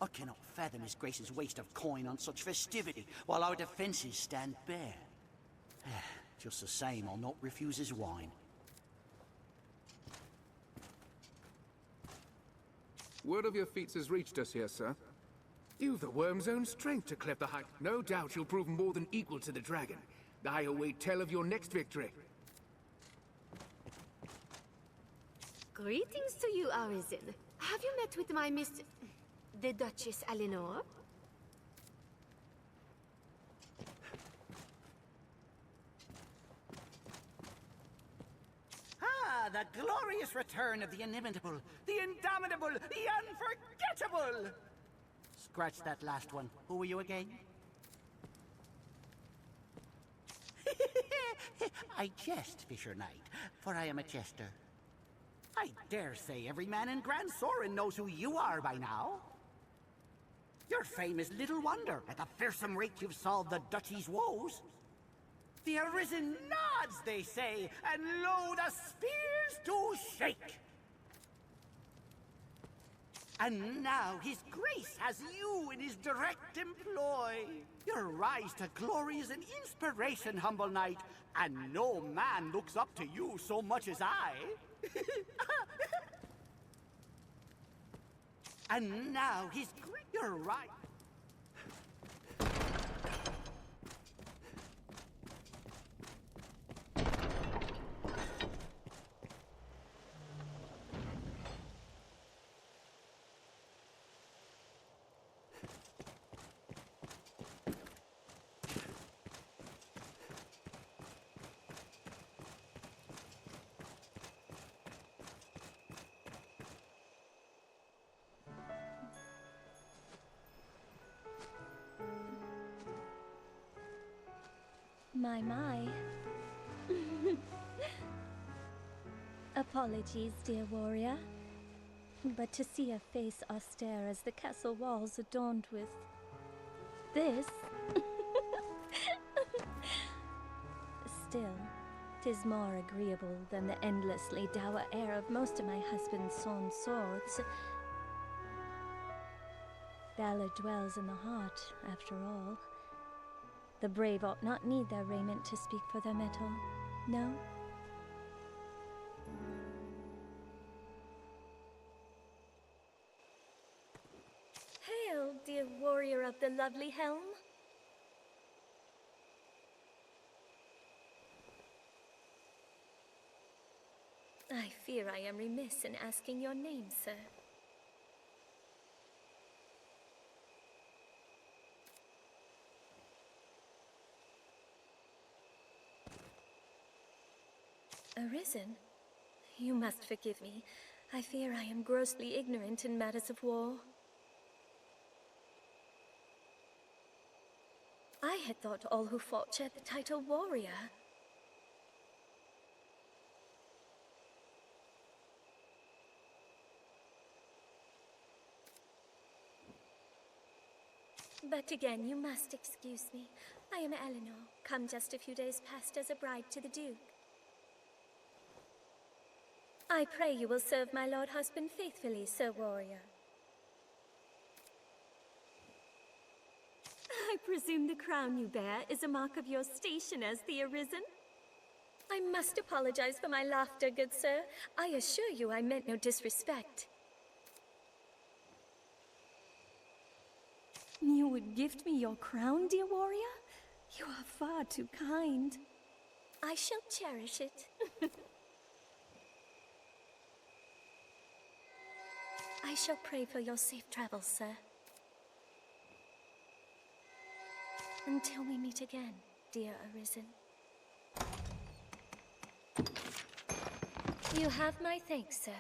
I cannot fathom his grace's waste of coin on such festivity, while our defenses stand bare. Just the same, I'll not refuse his wine. Word of your feats has reached us here, sir. You've the worm's own strength to cleave the height. No doubt you'll prove more than equal to the dragon. I await tell of your next victory. Greetings to you, Arisen. Have you met with my miss... the Duchess Eleanor? Ah, the glorious return of the inimitable, the indomitable, the unforgettable! Scratch that last one. Who were you again? I jest, Fisher Knight, for I am a jester. I dare say every man in Grand Sorin knows who you are by now. Your fame is little wonder at the fearsome rate you've solved the Duchy's woes. The Arisen nods, they say, and lo, the spears do shake. And now his grace has you in his direct employ. Your rise to glory is an inspiration, humble knight, and no man looks up to you so much as I. And now his grace... You're right. My. Apologies, dear warrior. But to see a face austere as the castle walls adorned with this... Still, 'tis more agreeable than the endlessly dour air of most of my husband's sawn swords. Valor dwells in the heart, after all. The brave ought not need their raiment to speak for their mettle, no? Hail, dear warrior of the lovely helm! I fear I am remiss in asking your name, sir. Arisen? You must forgive me. I fear I am grossly ignorant in matters of war. I had thought all who fought shared the title warrior. But again, you must excuse me. I am Eleanor, come just a few days past as a bride to the Duke. I pray you will serve my lord husband faithfully, Sir Warrior. I presume the crown you bear is a mark of your station as the Arisen? I must apologize for my laughter, good sir. I assure you I meant no disrespect. You would gift me your crown, dear warrior? You are far too kind. I shall cherish it. I shall pray for your safe travels, sir. Until we meet again, dear Arisen. You have my thanks, sir.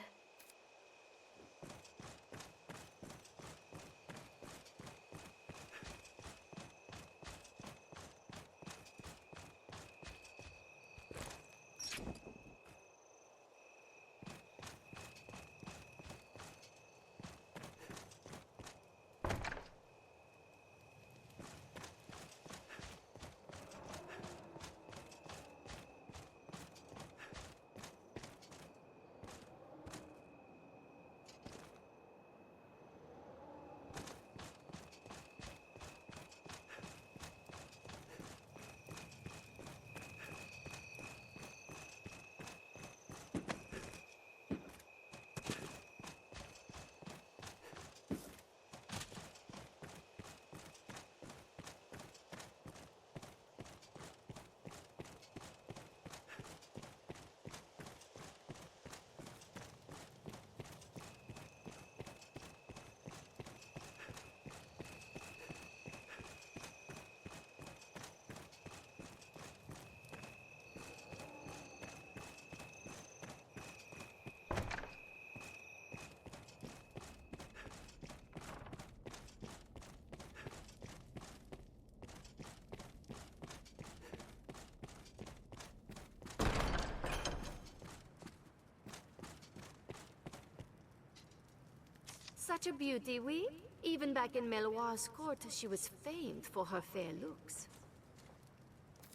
Such a beauty, we? Even back in Meloir's court, she was famed for her fair looks.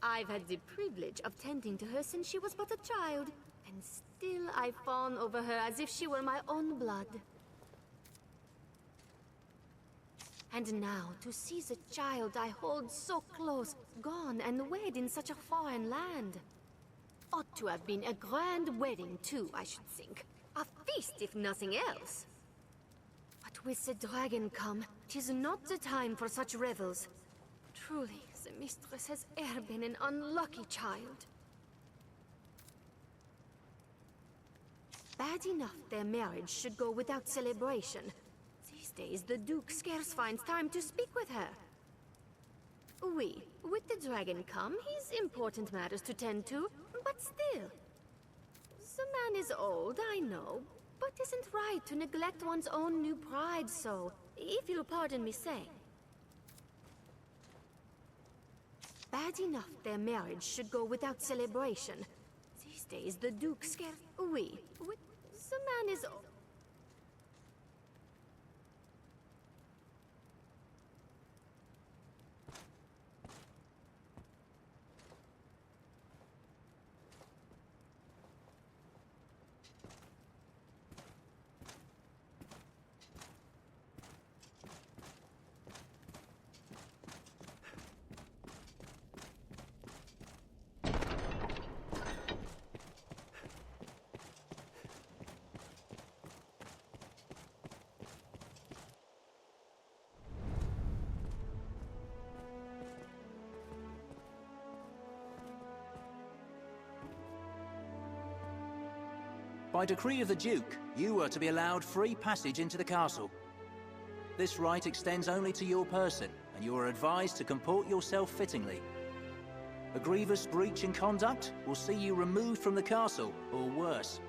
I've had the privilege of tending to her since she was but a child, and still I fawn over her as if she were my own blood. And now, to see the child I hold so close, gone and wed in such a foreign land. Ought to have been a grand wedding too, I should think. A feast, if nothing else. But with the dragon come, 'tis not the time for such revels. Truly, the mistress has e'er been an unlucky child. Bad enough their marriage should go without celebration. These days, the Duke scarce finds time to speak with her. Oui, with the dragon come, he's important matters to tend to, but still. The man is old, I know, but isn't right to neglect one's own new pride so, if you'll pardon me saying. Bad enough their marriage should go without celebration. These days, the Duke scarce... Oui, with... the man is old. By decree of the Duke, you are to be allowed free passage into the castle. This right extends only to your person, and you are advised to comport yourself fittingly. A grievous breach in conduct will see you removed from the castle, or worse.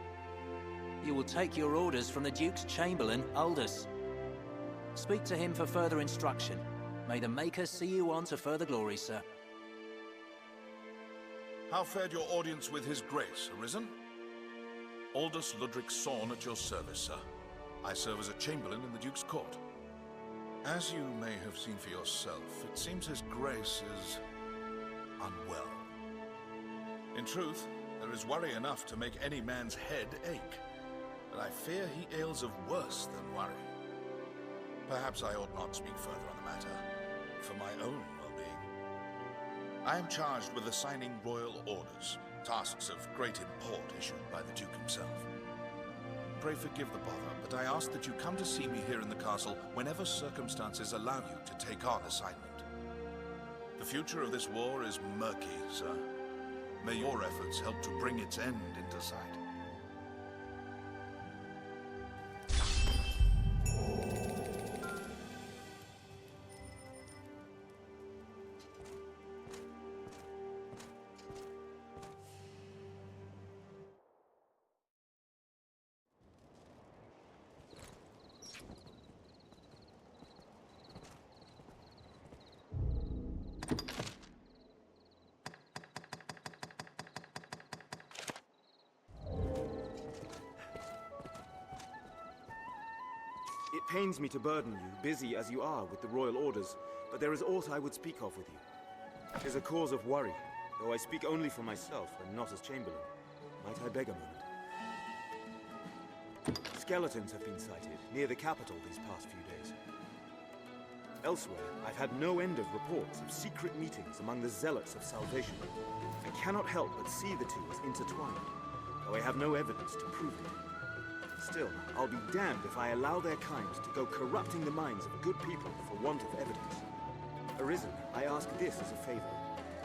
You will take your orders from the Duke's Chamberlain, Aldous. Speak to him for further instruction. May the Maker see you on to further glory, sir. How fared your audience with His Grace, Arisen? Aldous Ludric Sorn at your service, sir. I serve as a chamberlain in the Duke's court. As you may have seen for yourself, it seems His Grace is unwell. In truth, there is worry enough to make any man's head ache. But I fear he ails of worse than worry. Perhaps I ought not speak further on the matter, for my own well-being. I am charged with assigning royal orders, tasks of great import issued by the Duke himself. Pray forgive the bother, but I ask that you come to see me here in the castle whenever circumstances allow you to take on assignment. The future of this war is murky, sir. May your efforts help to bring its end into sight. It pains me to burden you, busy as you are with the royal orders, but there is aught I would speak of with you. It is a cause of worry, though I speak only for myself and not as chamberlain. Might I beg a moment? Skeletons have been sighted near the capital these past few days. Elsewhere, I've had no end of reports of secret meetings among the zealots of salvation. I cannot help but see the two as intertwined, though I have no evidence to prove it. Still, I'll be damned if I allow their kind to go corrupting the minds of good people for want of evidence. Arisen, I ask this as a favor.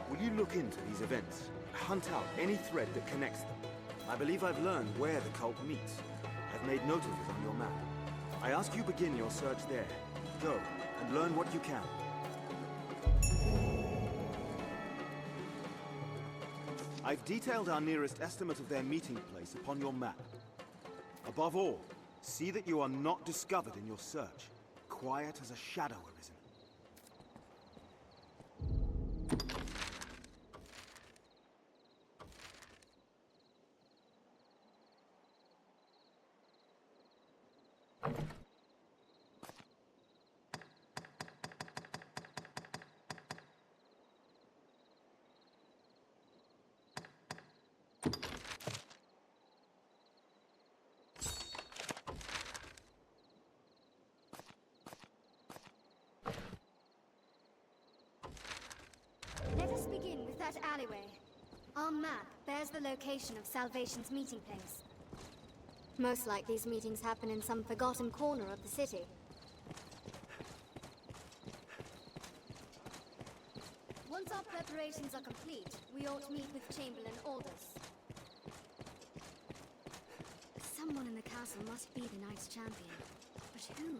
Will you look into these events and hunt out any thread that connects them? I believe I've learned where the cult meets. I've made note of it on your map. I ask you begin your search there. Go, and learn what you can. I've detailed our nearest estimate of their meeting place upon your map. Above all, see that you are not discovered in your search. Quiet as a shadow, Arisen. Let us begin with that alleyway. Our map bears the location of Salvation's meeting place. Most like these meetings happen in some forgotten corner of the city. Once our preparations are complete, we ought to meet with Chamberlain Aldous. Someone in the castle must be the Knights Champion. But who?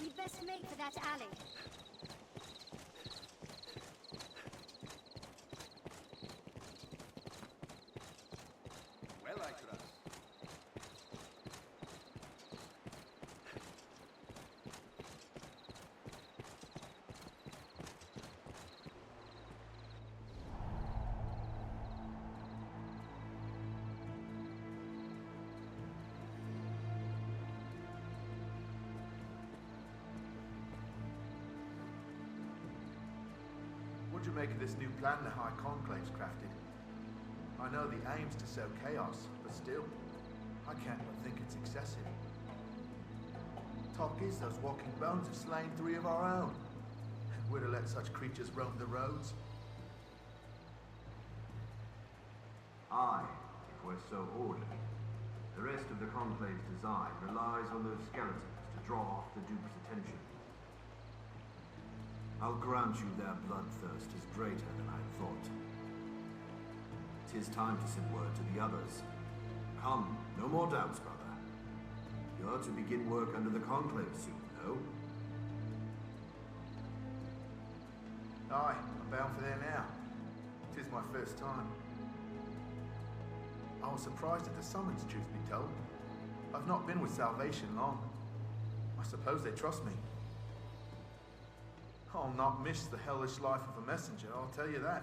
We'd best make for that alley. Well, I trust. What do you make of this new plan the High Conclave's crafted? I know the aim's to sow chaos, but still, I can't but think it's excessive. Talk is those walking bones have slain 3 of our own. We're to let such creatures roam the roads. Aye, if we're so ordered. The rest of the Conclave's design relies on those skeletons to draw off the Duke's attention. I'll grant you their bloodthirst is greater than I thought. 'Tis time to send word to the others. Come, no more doubts, brother. You're to begin work under the Conclave soon, no? Aye, I'm bound for there now. 'Tis my first time. I was surprised at the summons, truth be told. I've not been with Salvation long. I suppose they trust me. I'll not miss the hellish life of a messenger, I'll tell you that.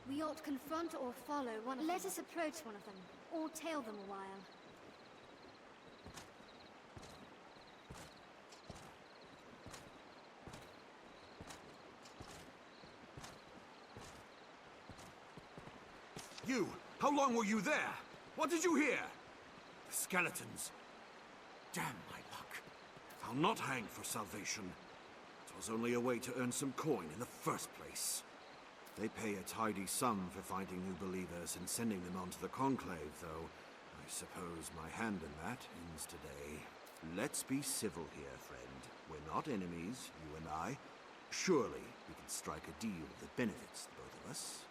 We ought confront or follow one of them. Let us approach one of them, or tail them a while. You! How long were you there? What did you hear? The skeletons. Damn my luck. I'll not hang for salvation. It was only a way to earn some coin in the first place. They pay a tidy sum for finding new believers and sending them on to the Conclave, though I suppose my hand in that ends today. Let's be civil here, friend. We're not enemies, you and I. Surely we can strike a deal that benefits the both of us.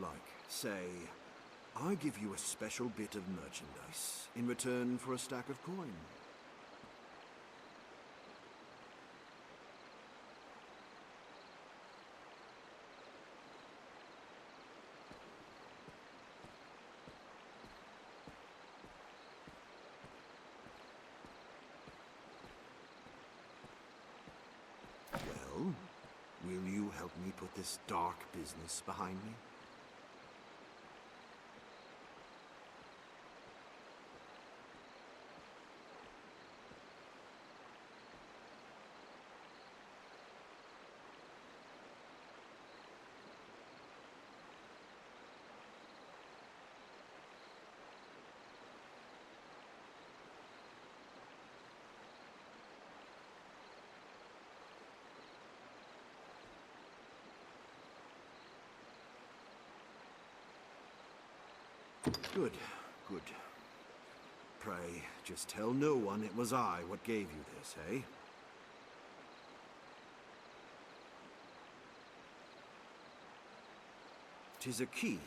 Like, say, I give you a special bit of merchandise in return for a stack of coin. Well, will you help me put this dark business behind me? Good, good. Pray, just tell no one it was I what gave you this, eh? 'Tis a key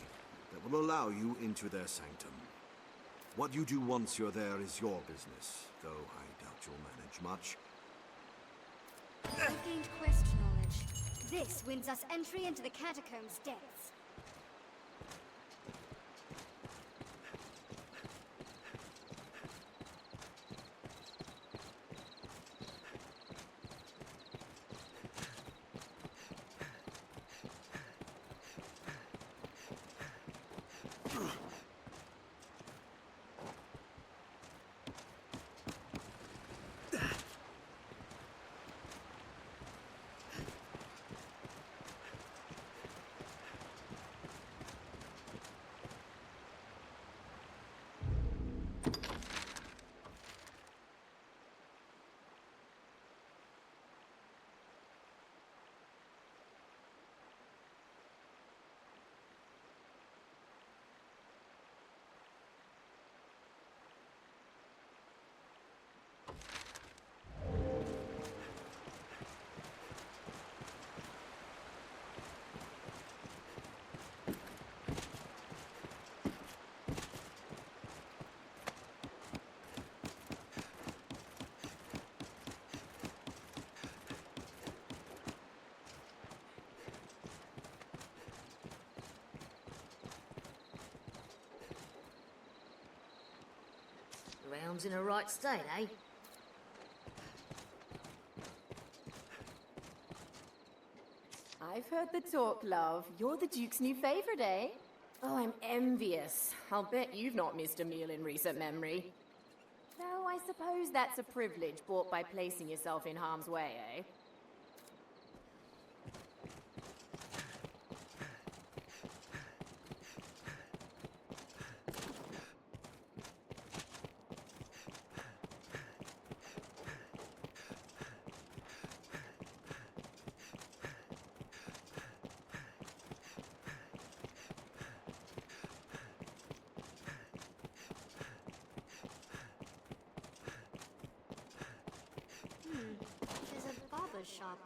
that will allow you into their sanctum. What you do once you're there is your business, though I doubt you'll manage much. I've gained quest knowledge. This wins us entry into the catacombs' depths. Realm's in a right state, eh? I've heard the talk, love. You're the Duke's new favorite, eh? Oh, I'm envious. I'll bet you've not missed a meal in recent memory. Though I suppose that's a privilege bought by placing yourself in harm's way, eh? butcher's shop.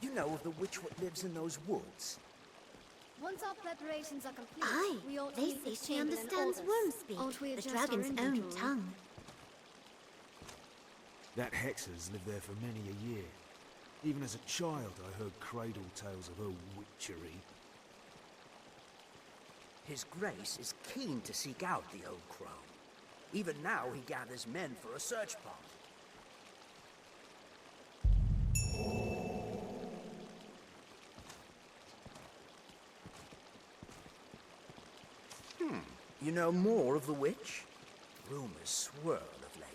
You know of the witch what lives in those woods? Once our preparations are complete, Aye, we ought to they meet say the she Chamberlain understands Aldous. worm speak, Ought we the adjust our dragon's own inventory? tongue. That hexer's lived there for many a year. Even as a child, I heard cradle tales of her witchery. His Grace is keen to seek out the old crone. Even now, he gathers men for a search party. You know more of the witch? Rumors swirl of late.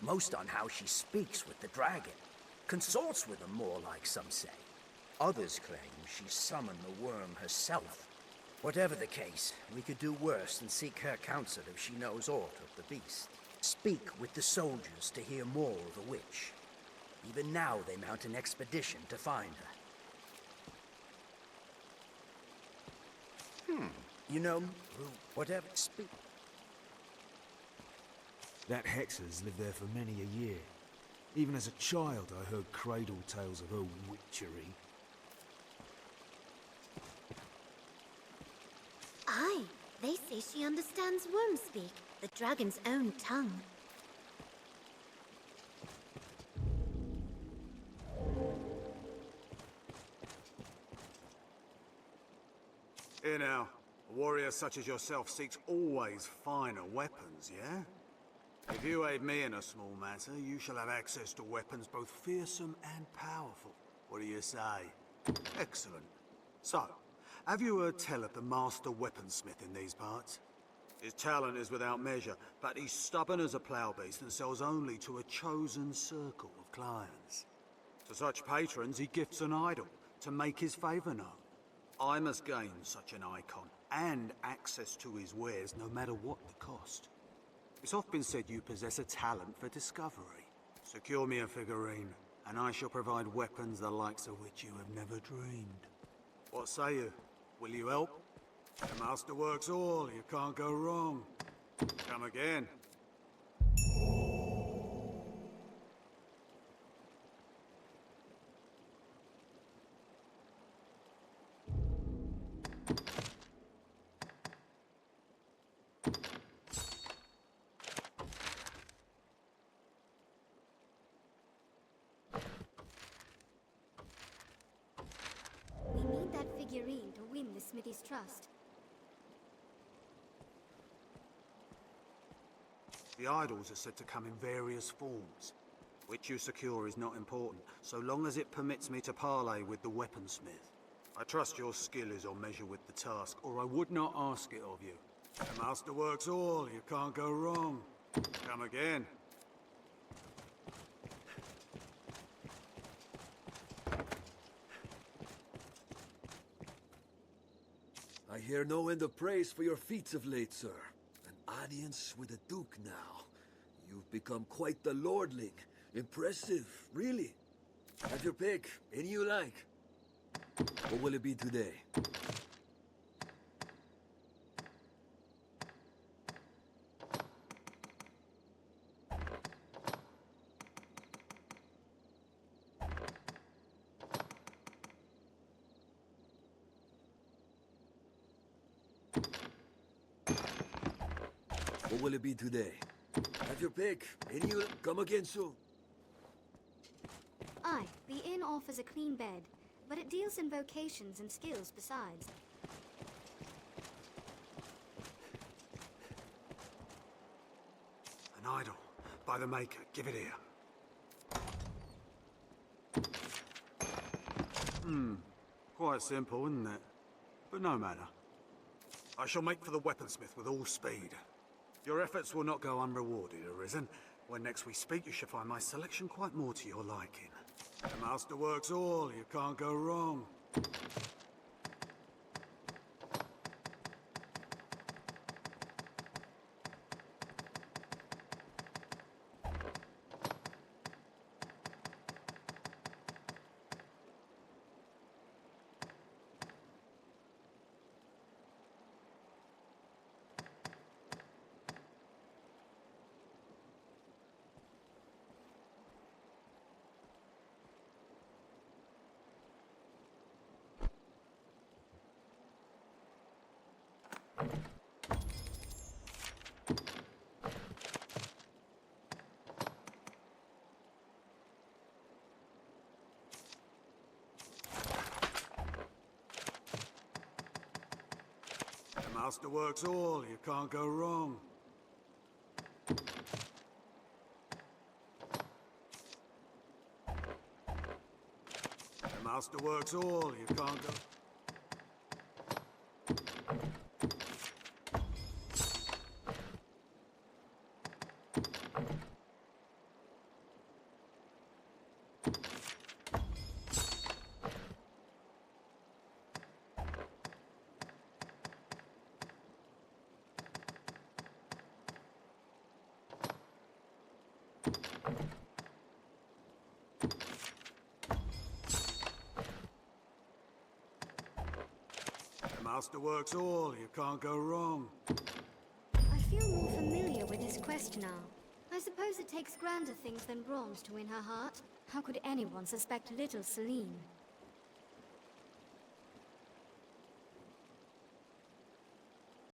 Most on how she speaks with the dragon. Consorts with them more, like some say. Others claim she summoned the worm herself. Whatever the case, we could do worse than seek her counsel if she knows aught of the beast. Speak with the soldiers to hear more of the witch. Even now they mount an expedition to find her. You know, whatever, speak. That hexer's lived there for many a year. Even as a child, I heard cradle tales of her witchery. Aye, they say she understands worm speak, the dragon's own tongue. Here now, a warrior such as yourself seeks always finer weapons, yeah? If you aid me in a small matter, you shall have access to weapons both fearsome and powerful. What do you say? Excellent. So, have you heard tell of the master weaponsmith in these parts? His talent is without measure, but he's stubborn as a plough beast and sells only to a chosen circle of clients. To such patrons, he gifts an idol to make his favor known. I must gain such an icon and access to his wares, no matter what the cost. It's often been said you possess a talent for discovery. Secure me a figurine, and I shall provide weapons the likes of which you have never dreamed. What say you? Will you help? The master works all, you can't go wrong. Come again. We need that figurine to win the Smithy's trust. The idols are said to come in various forms. Which you secure is not important, so long as it permits me to parley with the weaponsmith. I trust your skill is on measure with the task, or I would not ask it of you. The master works all, you can't go wrong. Come again. I hear no end of praise for your feats of late, sir. An audience with a duke now. You've become quite the lordling. Impressive, really. Have your pick, any you like. What will it be today? What will it be today? Have your pick. Any you come again soon. Aye, the inn offers a clean bed, but it deals in vocations and skills besides. An idol. By the maker. Give it here. Quite simple, isn't it? But no matter. I shall make for the weaponsmith with all speed. Your efforts will not go unrewarded, Arisen. When next we speak, you shall find my selection quite more to your liking. The master works all, you can't go wrong. Master works all, you can't go wrong. The Master works all, you can't go... Master works all, you can't go wrong. I feel more familiar with this quest now. I suppose it takes grander things than bronze to win her heart. How could anyone suspect little Celine?